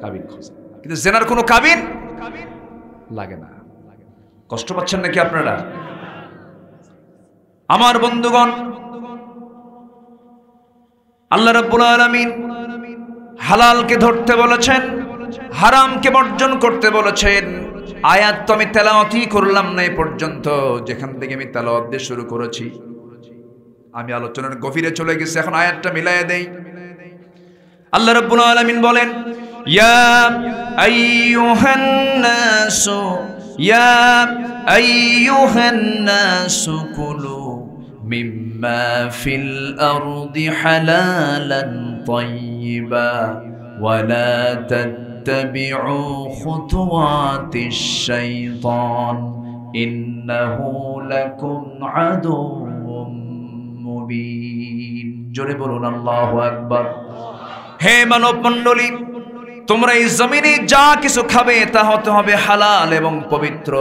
কাবিন খোঁজে। কিন্তু জেনার কোনো কাবিন লাগে না। কষ্ট পাচ্ছেন নাকি আপনারা? আমার বন্ধুগণ, আল্লাহ রাব্বুল আলামিন হালালকে ধরতে বলেছেন, হারামকে বর্জন করতে বলেছেন। আয়াত তো আমি তেলাওয়াতই করলাম না এ পর্যন্ত। যেখান থেকে আমি তেলাওয়াত দিয়ে শুরু করেছি, আমি আলোচনার গভীরে চলে গেছি। এখন আয়াতটা মিলাইয়া দেই। আল্লাহ রাব্বুল আলামিন বলেন, ইয়া আইয়ুহান নাসু, ইয়া আইয়ুহান নাসু কুলু মিম্মা ফিল আরদি হালালান তাইয়্যিবা ওয়া লা তাত্তাবিউ খুতুওয়াতিশ শাইতান ইন্নাহু লাকুম আদুউম মুবিন। জোরে বলুন আল্লাহু আকবার। হে মানব মণ্ডলী, তোমরা এই জমিনে যা কিছু খাবে তা হতে হবে হালাল এবং পবিত্র।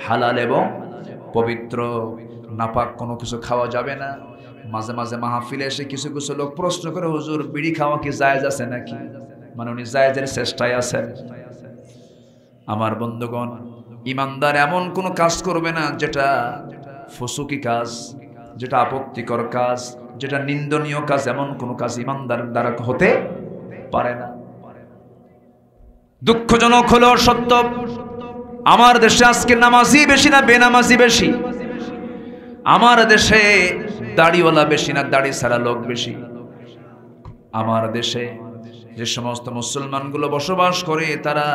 হালাল এবং পবিত্র। নাপাক কোনো কিছু খাওয়া যাবে না। মাঝে মাঝে মাহফিলে এসে কিছু কিছু লোক প্রশ্ন করে, হুজুর বিড়ি খাওয়া কি জায়েজ আছে নাকি? মানে উনি জায়েজের চেষ্টায় আছেন। আমার বন্ধুগণ, ইমানদার এমন কোনো কাজ করবে না যেটা ফুসুকি কাজ, যেটা আপত্তিকর কাজ, যেটা নিন্দনীয় কাজ। এমন কোনো কাজ ইমানদার দ্বারা হতে পারে না। দুঃখজনক হলো সত্য, আমার দেশে আজকে নামাজি বেশি না বেনামাজি বেশি? আমার দেশে দাড়িওয়ালা বেশি না দাড়ি ছাড়া লোক বেশি? আমার দেশে যে সমস্ত মুসলমানগুলো বসবাস করে, তারা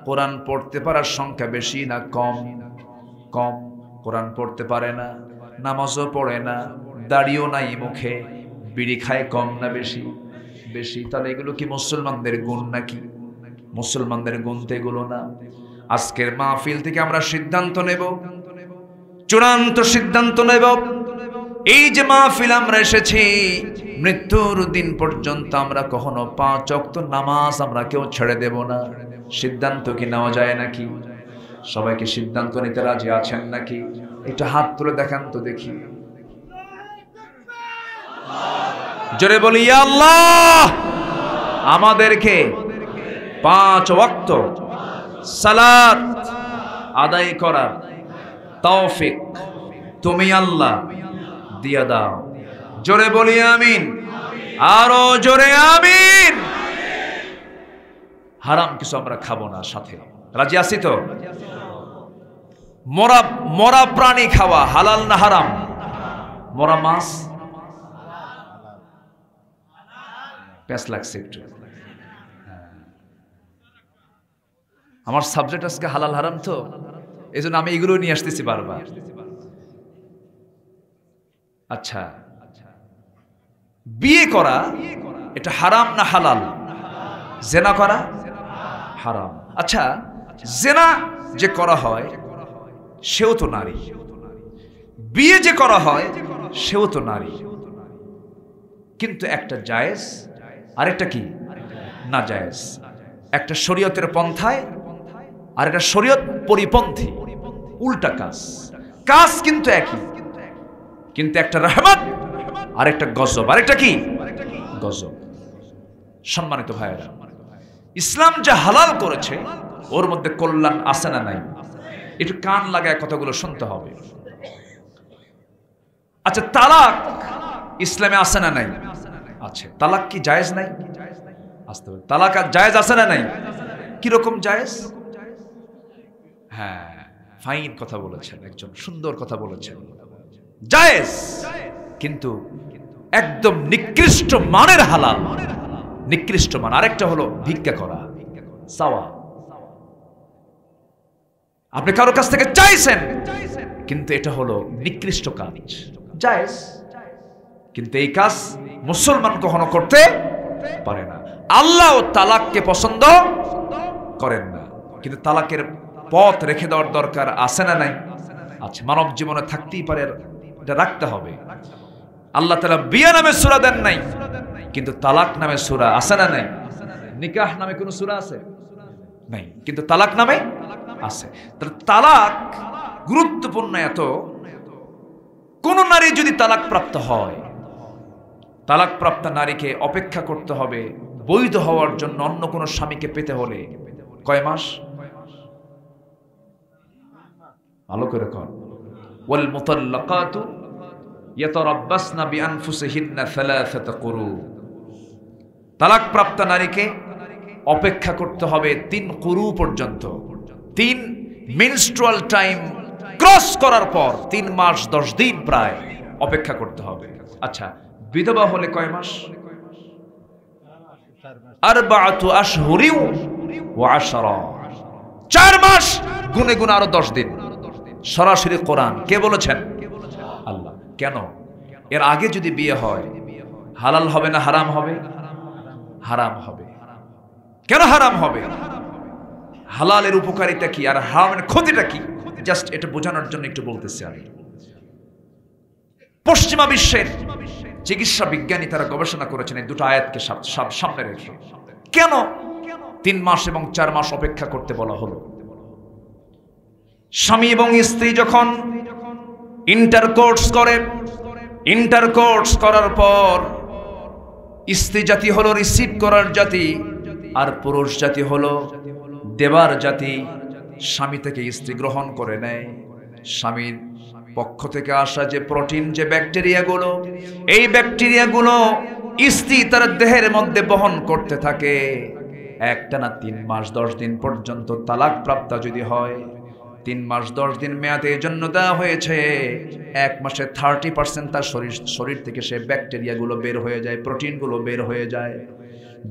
কোরআন পড়তে পারার সংখ্যা বেশি না কম? কম। কোরআন পড়তে পারে না, নামাজও পড়ে না, দাড়িও নাই মুখে, বিড়ি খায় কম না বেশি? বেশি। তাহলে এগুলো কি মুসলমানদের গুণ নাকি? মুসলমানদের গুণ তো এগুলো না। আজকের মাহফিল থেকে আমরা সিদ্ধান্ত নেব, চূড়ান্ত সিদ্ধান্ত নেব, এই যে মাহফিল আমরা এসেছি, মৃত্যুর দিন পর্যন্ত আমরা কখনো 5 ওয়াক্ত নামাজ আমরা কেউ ছেড়ে দেব না। সিদ্ধান্ত কি নেওয়া যায় নাকি? সবাইকে সিদ্ধান্ত নিতে রাজি আছেন নাকি? একটু হাত তুলে দেখান তো দেখি। জোরে বলি, ইয়া আল্লাহ, আমাদেরকে 5 ওয়াক্ত সালাত আদায় করার তৌফিক তুমি আল্লাহ দিয়া দাও। জোরে বলি আমিন, আরো জোরে আমিন। হারাম কিছু আমরা খাবো না, সাথে রাজি আছি তো? মরা প্রাণী খাওয়া হালাল না হারাম? মরা মাছ প্যাস লাগছে একটু। আমার সাবজেক্ট আজকে হালাল হারাম, তো এই জন্য আমি এগুলো নিয়ে আসতেছি বারবার। আচ্ছা, বিয়ে করা এটা হারাম না হালাল? জেনা করা হারাম। আচ্ছা, জেনা যে করা হয় সেও তো নারী, বিয়ে যে করা হয় সেও তো নারী, কিন্তু একটা জায়েজ আর একটা কি না জায়েজ, একটা শরীয়তের পন্থায় আর একটা শরীয়ত পরিপন্থী, উল্টা কাজ। কাজ কিন্তু একই, কিন্তু একটা রহমত আর একটা গজব, আর একটা কি গজব। সম্মানিত ভাইয়েরা, ইসলাম যা হালাল করেছে ওর মধ্যে কল্যাণ আছে না নাই? একটু কান লাগায় কথাগুলো শুনতে হবে। আচ্ছা, তালাক ইসলামে আছে না নাই? আছে। তালাক কি জায়েজ নাই? আসতে হবে। তালাক জায়েজ আছে না নাই? কিরকম জায়েজ? হ্যাঁ, ফাইন কথা বলেছেন, একজন সুন্দর কথা বলেছেন। জায়েজ, কিন্তু একদম নিকৃষ্ট মানের হালাল, নিকৃষ্ট মান। আরেকটা হলো ভিক্ষা করা, চাওয়া। আপনি কারো কাছ থেকে চাইছেন, কিন্তু এটা হলো নিকৃষ্ট কাজ। জায়েজ, কিন্তু এই কাজ মুসলমান কখনো করতে পারে না। আল্লাহ তালাককে পছন্দ করেন না, কিন্তু তালাকের পথ রেখে দেওয়ার দরকার আছে না নাই? আছে। মানব জীবনে থাকতেই পারে, এটা রাখতে হবে। আল্লাহ তাআলা বিয়ে নামে সূরা দেন নাই, কিন্তু তালাক নামে সূরা আছে না নাই? নিকাহ নামে কোন সূরা আছে? নাই, কিন্তু তালাক নামে আছে। তাহলে তালাক গুরুত্বপূর্ণ এত, কোন নারী যদি তালাক প্রাপ্ত হয়, তালাক প্রাপ্ত নারীকে অপেক্ষা করতে হবে বৈধ হওয়ার জন্য অন্য কোন স্বামীকে পেতে হলে কয় মাস? ভালো করে কর। ওয়াল মুতাল্লাকাতু ইয়াতারাব্বাসনা বিআনফুসিহিন্না সালাসাতা কুরু। তালাক প্রাপ্ত নারীকে অপেক্ষা করতে হবে 3 কুরু পর্যন্ত। 3 মেনস্ট্রুয়াল টাইম ক্রস করার পর 3 মাস 10 দিন প্রায় অপেক্ষা করতে হবে। আচ্ছা, বিধবা হলে কয় মাস? 4 আশহুরিন ওয়া 10। 4 মাস গুনে গুনে আরো 10 দিন। সরাসরি কোরআন। কে বলেছেন? আল্লাহ। কেন? এর আগে যদি বিয়ে হয় হালাল হবে না হারাম হবে? হারাম হবে। কেন হারাম হবে? হালালের উপকারিতা কি আর হারামের ক্ষতিটা কি, জাস্ট এটা বোঝানোর জন্য একটু বলতেছি আমি। পশ্চিমা বিশ্বের চিকিৎসা বিজ্ঞানী তারা গবেষণা করেছেন এই দুটো আয়াতকে সামনে রেখে। কেন 3 মাস এবং 4 মাস অপেক্ষা করতে বলা হলো? স্বামী এবং স্ত্রী যখন ইন্টারকোর্স করে, ইন্টারকোর্স করার পর স্ত্রী জাতি হলো রিসিভ করার জাতি, আর পুরুষ জাতি হলো দেবার জাতি। স্বামী থেকে স্ত্রী গ্রহণ করে নেয়। স্বামীর পক্ষ থেকে আসা যে প্রোটিন, যে ব্যাকটেরিয়াগুলো, এই ব্যাকটেরিয়াগুলো স্ত্রী তার দেহের মধ্যে বহন করতে থাকে। একটানা 3 মাস 10 দিন পর্যন্ত তালাক প্রাপ্ত যদি হয়, 3 মাস 10 দিন মেয়াদের জন্য দেওয়া হয়েছে, 1 মাসে 30% তার শরীর থেকে সে ব্যাকটেরিয়াগুলো বের হয়ে যায়, প্রোটিনগুলো বের হয়ে যায়।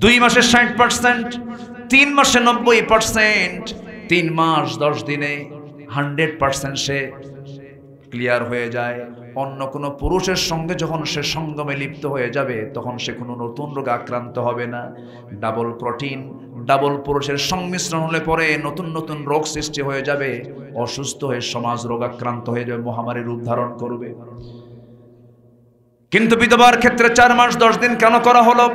2 মাসে 60%, 3 মাসে 90%, 3 মাস 10 দিনে 100% সে ক্লিয়ার হয়ে যায়। অন্য কোনো পুরুষের সঙ্গে যখন সে সঙ্গমে লিপ্ত হয়ে যাবে, তখন সে কোনো নতুন রোগে আক্রান্ত হবে না। ডাবল প্রোটিন, ডাবল পুরুষের সংমিশ্রণ হলে পরে নতুন নতুন রোগ সৃষ্টি হয়ে যাবে, অসুস্থ হয়ে সমাজ রোগাক্রান্ত হয়ে যাবে, মহামারীর রূপ ধারণ করবে। কিন্তু বিধবার ক্ষেত্রে 4 মাস 10 দিন কেন করা হলো?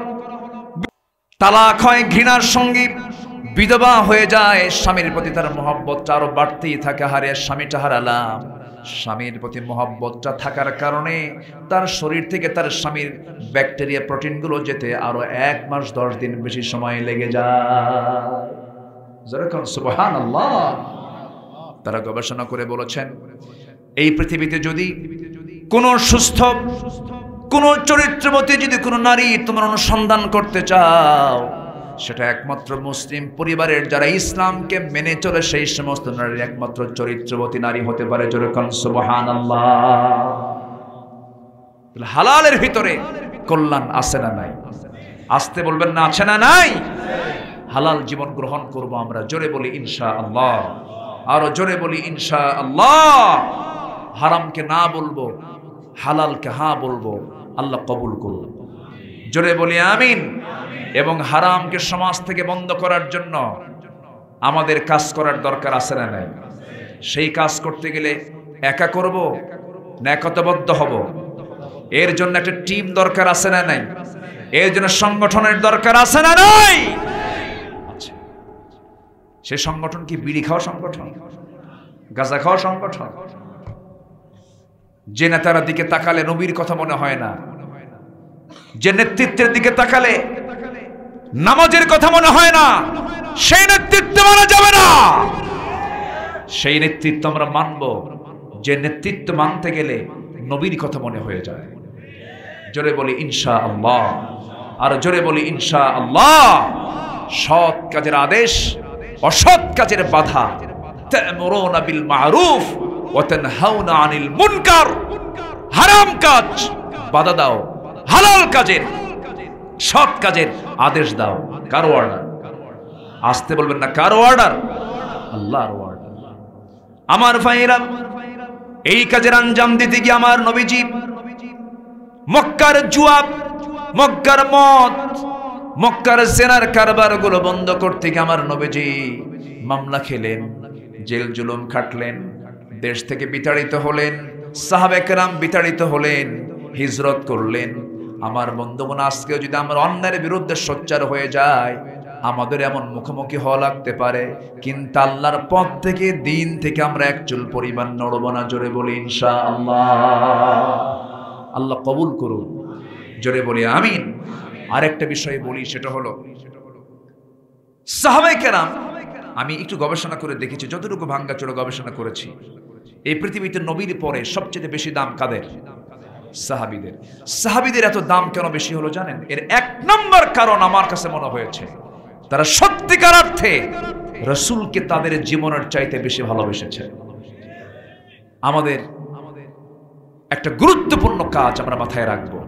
তালাক হয় ঘৃণার সঙ্গী, বিধবা হয়ে যায়, স্বামীর প্রতি তার মহব্বতটা আরো বাড়তেই থাকে। হারে স্বামীটা হারালাম, স্বামীর প্রতি মহব্বতটা থাকার কারণে তার শরীর থেকে তার স্বামীর ব্যাকটেরিয়া প্রোটিনগুলো যেতে আরো 1 মাস 10 দিন বেশি সময় লেগে যায়। সুবহানাল্লাহ। তারা গবেষণা করে বলেছেন এই পৃথিবীতে যদি কোন সুস্থ কোন চরিত্রবতী যদি কোনো নারী তোমরা অনুসন্ধান করতে চাও, সেটা একমাত্র মুসলিম পরিবারের যারা ইসলামকে মেনে চলে সেই সমস্ত নারীর একমাত্র চরিত্রবতী নারী হতে পারে। জোরে কোন সুবহানাল্লাহ। হালালের ভিতরে কল্যাণ আছে না নাই? আসতে বলবেন না, আছে না নাই? হালাল জীবন গ্রহণ করব আমরা। জোরে বলি ইনশাআল্লাহ, আরো জোরে বলি ইনশাআল্লাহ। হারামকে না বলবো, হালালকে হ্যাঁ বলবো, আল্লাহ কবুল করুন। জোরে বলি আমিন। এবং হারামকে সমাজ থেকে বন্ধ করার জন্য আমাদের কাজ করার দরকার আছে না নাই? সেই কাজ করতে গেলে একা করব না একতাবদ্ধ হব? এর জন্য একটা টিম দরকার আছে না নাই? এর জন্য সংগঠনের দরকার আছে না নাই? আচ্ছা, সেই সংগঠন কি বিড়ি খাওয়া সংগঠন, গাঁজা খাওয়া সংগঠন? যে নেতার দিকে তাকালে নবীর কথা মনে হয় না, যে নেতৃত্বের দিকে তাকালে নামাজের কথা মনে হয় না, সেই নেতৃত্ব মানা যাবে না। সেই নেতৃত্ব আমরা মানব যে নেতৃত্ব মানতে গেলে নবীর কথা মনে হয়ে যায়। জোরে বলি ইনশাআল্লাহ, আর জোরে বলি ইনশাআল্লাহ। সৎ কাজের আদেশ, অসৎ কাজের বাধা। তা'মুরুনা বিল মা'রুফ ওয়া তানহাউনা আনিল মুনকার। হারাম কাজ বাধা দাও, হালাল কাজের সৎ কাজের আদেশ দাও। কার অর্ডার? আসতে বলবেন না, কার অর্ডার? আল্লাহর অর্ডার। আমার ভাইরা, এই কাজের আঞ্জাম দিতে গিয়ে আমার নবীজি মক্কার জুয়া, মক্কার মদ, মক্কার জেনার কারবার গুলো বন্ধ করতে গিয়ে আমার নবীজি মামলা খেলেন, জেল জুলুম খাটলেন, দেশ থেকে বিতাড়িত হলেন, সাহাবে কেরাম বিতাড়িত হলেন, হিজরত করলেন। আমার বন্ধুগণ, আজকে যদি আমরা অন্যায়ের বিরুদ্ধে সোচ্চার হয়ে যায়, আমাদের এমন মুখোমুখি হওয়া লাগতে পারে, কিন্তু আল্লাহর পথ থেকে, দিন থেকে আমরা এক চুল পরিমাণ নড়ব না। জোরে বলি ইনশাআল্লাহ। আল্লাহ কবুল করুন। জোরে বলি আমিন। আরেকটা বিষয় বলি, সেটা হলো সাহাবায়ে কেরাম। আমি একটু গবেষণা করে দেখেছি, যতটুকু ভাঙ্গাচোরা গবেষণা করেছি, এই পৃথিবীতে নবীর পরে সবচেয়ে বেশি দাম কাদের? সাহাবীদের। সাহাবীদের এত দাম কেন বেশি হলো জানেন? এর এক নম্বর কারণ আমার কাছে মনে হয়েছে, তারা সত্যিকার অর্থে রাসূলকে তাদের জীবনের চাইতে বেশি ভালোবেসেছে। আমাদের একটা গুরুত্বপূর্ণ কাজ আমরা মাথায় রাখবো,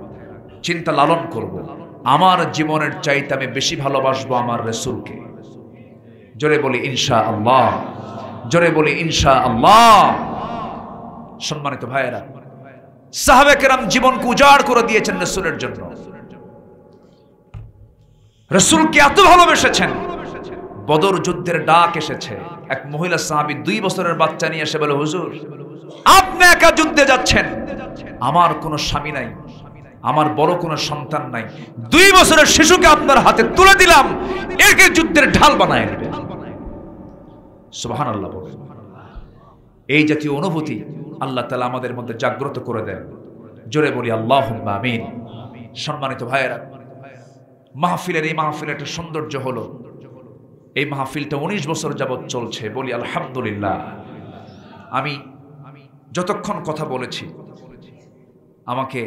চিন্তা লালন করব, আমার জীবনের চাইতে আমি বেশি ভালোবাসবো আমার রাসূলকে। জোরে বলি ইনশাআল্লাহ, জোরে বলি ইনশাআল্লাহ। সম্মানিত ভাইয়েরা, সাহাবে কেরাম জীবনকে উজাড় করে দিয়েছেন রাসূলের জন্য। রাসূলকে এত ভালোবেসেছেন, বদর যুদ্ধের ডাক এসেছে, এক মহিলা সাহাবী 2 বছরের বাচ্চা নিয়ে এসে বলে, হুজুর আপনি একা যুদ্ধে যাচ্ছেন, আমার কোনো স্বামী নাই, আমার বড় কোনো সন্তান নাই, 2 বছরের শিশুকে আপনার হাতে তুলে দিলাম, একে যুদ্ধের ঢাল বানায় নেবেন। সুবহানাল্লাহ বলেন। এই জাতীয় অনুভূতি আল্লাহ তাআলা আমাদের মধ্যে জাগ্রত করে দেন। জোরে বলি আল্লাহুম্মা আমিন। সম্মানিত ভাইয়েরা, মাহফিলের এই মাহফিলের একটা সৌন্দর্য হলো, এই মাহফিলটা 19 বছর যাবত চলছে। বলি আলহামদুলিল্লাহ। আমি যতক্ষণ কথা বলেছি, আমাকে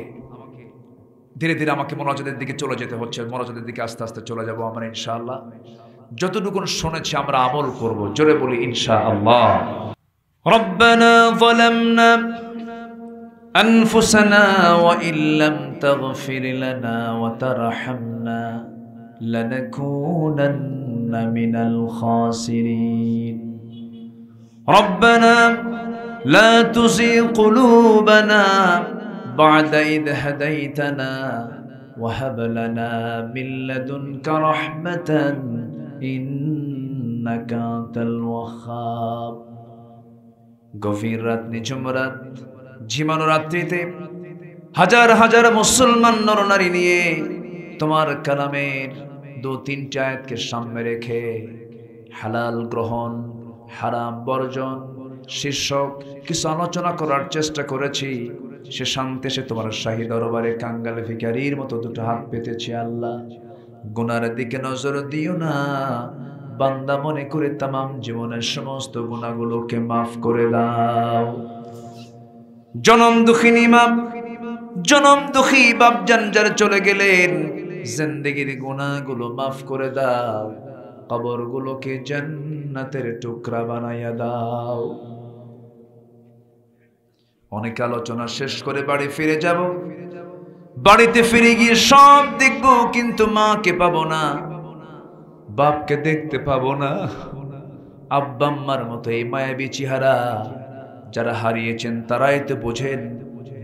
ধীরে ধীরে আমাকে মনোজাতের দিকে চলে যেতে হচ্ছে, মনোজাতের দিকে আস্তে আস্তে চলে যাব আমরা ইনশাআল্লাহ। যতটুকু শুনেছি আমরা আমল করব। জোরে বলি ইনশাআল্লাহ। রব্বানা যালামনা আনফুসানা ওয়া ইল্লাম তাগফির লানা ওয়া তারহামনা লানাকুনান্না মিনাল খাসিরিন। রব্বানা লা তুযিগ কুলুবানা بعد إذ هديتنا وهب لنا من لدنك رحمة إنك أنت الوهاب। গভীর রাত, নিঝুম রাত, ঝিমানো রাত্রিতে হাজার হাজার মুসলমান নরনারী নিয়ে তোমার কালামের 2-3 আয়াতকে সামনে রেখে হালাল গ্রহণ, হারাম বর্জন শীর্ষক কিছু আলোচনা করার চেষ্টা করেছি। সে শান্তে সে তোমার শাহী দরবারে কাঙ্গাল ভিখারির মতো 2 হাত পেতেছি। আল্লাহ, গুনার দিকে নজর দিও না, বান্দা মনে করে তামাম জীবনের সমস্ত গুনাহগুলোকে মাফ করে দাও। জনম দুঃখিনী মা, জনম দুঃখী বাপজান যারা চলে গেলেন, জিন্দেগির গুনাহগুলো মাফ করে দাও, কবরগুলোকে জান্নাতের টুকরা বানাইয়া দাও। অনেক আলোচনা শেষ করে বাড়ি ফিরে যাব। বাড়িতে ফিরে গিয়ে সব দেখবো, কিন্তু মাকে পাবো না, বাপকে দেখতে পাবো না। আব্বা আম্মার মতো এই মায়াবী চেহারা যারা হারিয়েছেন তারাই তো বোঝেন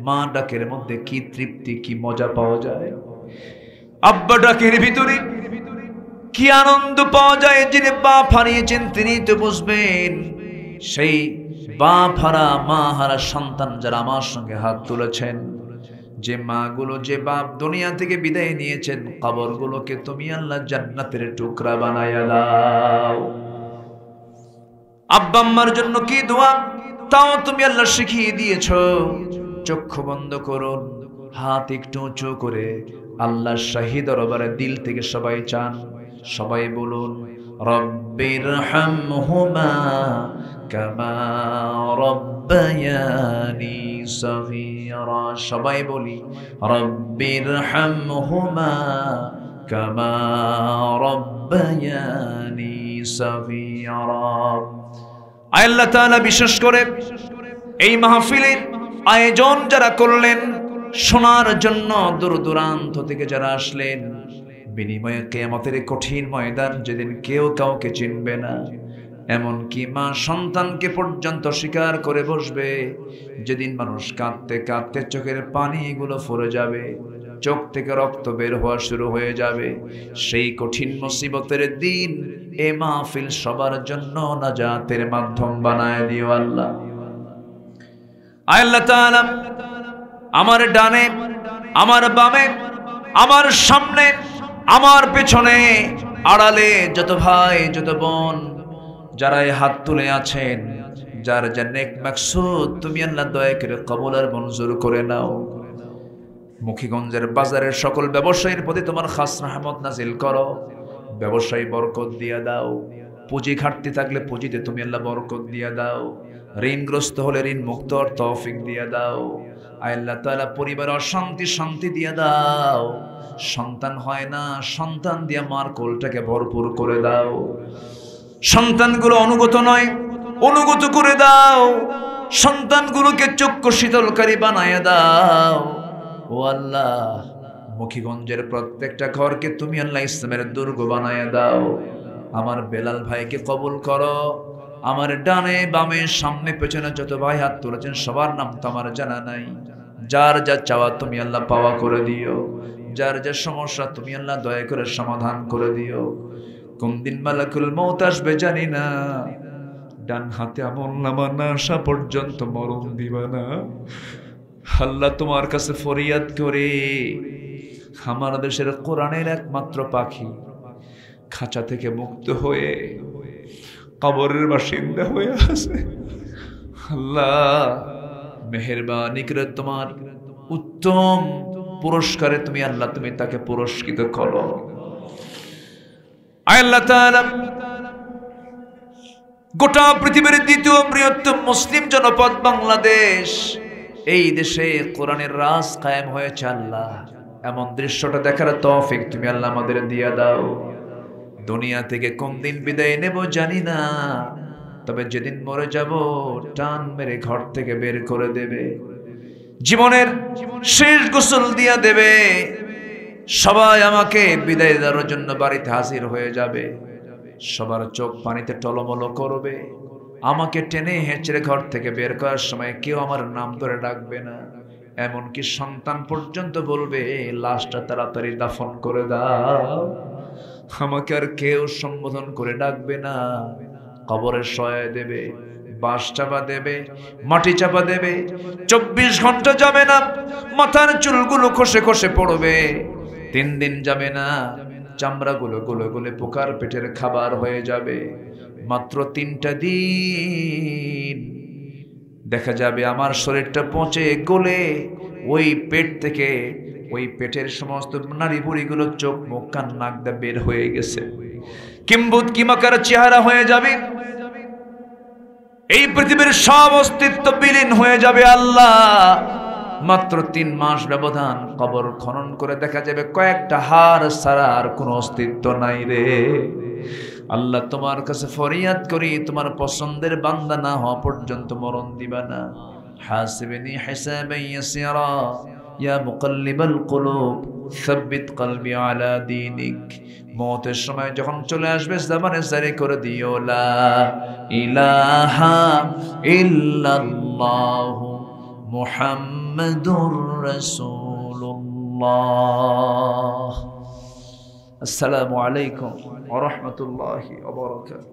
মা ডাকের মধ্যে কি তৃপ্তি, কি মজা পাওয়া যায়। আব্বা ডাকের ভিতরে কি আনন্দ পাওয়া যায়। যিনি বাপ হারিয়েছেন তিনি তো বুঝবেন। সেই বাপ হারা মা হারা সন্তান যারা আমার সঙ্গে হাত তুলেছেন, যে মাগুলো যে বাপ দুনিয়া থেকে বিদায় নিয়েছেন, কবরগুলোকে তুমি আল্লাহ জান্নাতের টুকরা বানায়া দাও। আব্বা আম্মার জন্য কি দোয়া তাও তুমি আল্লাহ শিখিয়ে দিয়েছ। চক্ষু বন্ধ করুন, হাত একটু উঁচু করে আল্লাহর শাহী দরবারে দিল থেকে সবাই চান। সবাই বলুন রব্বিরহামহুমা কামা রব্বায়ানি সগীরা। সবাই বলি রব্বিরহামহুমা কামা রব্বায়ানি সগীরা। আল্লাহ তাআলা বিশেষ করে এই মাহফিলের আয়োজন যারা করলেন, শোনার জন্য দূর দূরান্ত থেকে যারা আসলেন, বিনিময়ে কিয়ামতের কঠিন ময়দান যেদিন কেউ কাউকে চিনবে না, এমনকি মা সন্তানকে পর্যন্ত স্বীকার করে বসবে, যেদিন মানুষ কাঁদতে কাঁদতে চোখের পানিগুলো ফুরে যাবে, চোখ থেকে রক্ত বের হওয়া শুরু হয়ে যাবে, সেই কঠিন মুসিবতের দিন এ মাহফিল সবার জন্য নাজাতের মাধ্যম বানায় দিও আল্লাহ। আল্লাহ তাআলা আমার ডানে, আমার বামে, আমার সামনে, আমার পেছনে, আড়ালে যত ভাই যত বোন যারা হাত তুলে আছেন, যার যা নেক মাকসুদ তুমি আল্লাহ দয়া করে কবুল আর মঞ্জুর করে নাও। মুখিগঞ্জের বাজারের সকল ব্যবসায়ীর প্রতি তোমার খাস রহমত নাজিল করো, ব্যবসায়ী বরকত দিয়ে দাও। পুঁজি ঘাটতি থাকলে পুঁজিতে তুমি আল্লাহ বরকত দিয়ে দাও। ঋণগ্রস্ত হলে ঋণ মুক্ত হওয়ার তৌফিক দিয়ে দাও। আল্লাহ তাআলা পরিবার অশান্তি শান্তি দিয়ে দাও। সন্তান হয় না, সন্তান দিয়ে মার কোলটাকে ভরপুর করে দাও। সন্তানগুলো অনুগত নয়, অনুগত করে দাও। সন্তানগুলোকে চক্ষু শীতলকারী বানায় দাও। ও আল্লাহ, মুখিগঞ্জের প্রত্যেকটা ঘরকে তুমি আল্লাহ ইসলামের দুর্গ বানায় দাও। আমার বেলাল ভাইকে কবুল করো। আমার ডানে বামে সামনে পেছনে যত ভাই হাত তুলেছেন সবার নাম তো আমার জানা নাই। যার যা চাওয়া তুমি আল্লাহ পাওয়া করে দিও। যার যা সমস্যা তুমি আল্লাহ দয়া করে সমাধান করে দিও। কোন দিন মালাকুল মউত আসবে জানি না, ডান হাতে আমলনামা না আসা পর্যন্ত মরণ দিবা না। আল্লাহ তোমার কাছে ফরিয়াদ করে, আমার দেশের কোরআনের একমাত্র পাখি খাঁচা থেকে মুক্ত হয়ে কবরের বাসিন্দা হয়ে আছে, আল্লাহ মেহেরবানি করে তোমার উত্তম পুরস্কারে তুমি আল্লাহ তুমি তাকে পুরস্কৃত করো। আল্লাহ তাআলা গোটা পৃথিবীর দ্বিতীয় বৃহত্তম মুসলিম জনপদ বাংলাদেশ, এই দেশে কোরআনের রাজ কায়েম হয়েছে আল্লাহ। এমন দৃশ্যটা দেখার তৌফিক তুমি আল্লাহ আমাদের দিয়ে দাও। দুনিয়া থেকে কোন দিন বিদায় নেব জানি না, তবে যেদিন মরে যাব টান মেরে ঘর থেকে বের করে দেবে, জীবনের শেষ গোসল দিয়া দেবে। সবাই আমাকে বিদায় দেওয়ার জন্য বাড়িতে হাজির হয়ে যাবে। সবার চোখ পানিতে টলমল করবে। আমাকে টেনে হেঁচড়ে ঘর থেকে বের করার সময় কেউ আমার নাম ধরে ডাকবে না। এমনকি সন্তান পর্যন্ত বলবে লাশটা তাড়াতাড়ি দাফন করে দাও। আমাকে আর কেউ সম্বোধন করে ডাকবে না। কবরে শোয়া দেবে, বাঁশ চাপা দেবে, মাটি চাপা দেবে। 24 ঘন্টা যাবে না, মাথার চুলগুলো খসে খসে পড়বে। 3 দিন যাবে না, চামড়াগুলো গলে গলে পোকার পেটের খাবার হয়ে যাবে। মাত্র 3টা দিন দেখা যাবে আমার শরীরটা পচে গলে ওই পেট থেকে, ওই পেটের সমস্ত নাড়ি ভুড়িগুলো চোখ মুখ কান নাক দিয়ে বের হয়ে গেছে। কিম্বুত কিমাকার চেহারা হয়ে যাবে। এই পৃথিবীর সব অস্তিত্ব বিলীন হয়ে যাবে আল্লাহ। মাত্র 3 মাস ব্যবধান, কবর খনন করে দেখা যাবে কয়েকটা হাড় ছাড়া আর কোনো অস্তিত্ব নাই রে। আল্লাহ তোমার কাছে ফরিয়াদ করি, তোমার পছন্দের বান্দা না হওয়া পর্যন্ত মরণ দিবা না। হাসিবনি হিসাবান ইয়াসিরা ইয়া মুকাল্লিবাল কুলুব সাব্বিত কলবি আলা দীনিক। মওতের সময় যখন চলে আসবে জবানে জারি করে দিও লা ইলাহা ইল্লাল্লাহু মুহাম্মাদুর রাসূলুল্লাহ। আসসালামু আলাইকুম ওয়া রাহমাতুল্লাহি ওয়া বারাকাতুহু।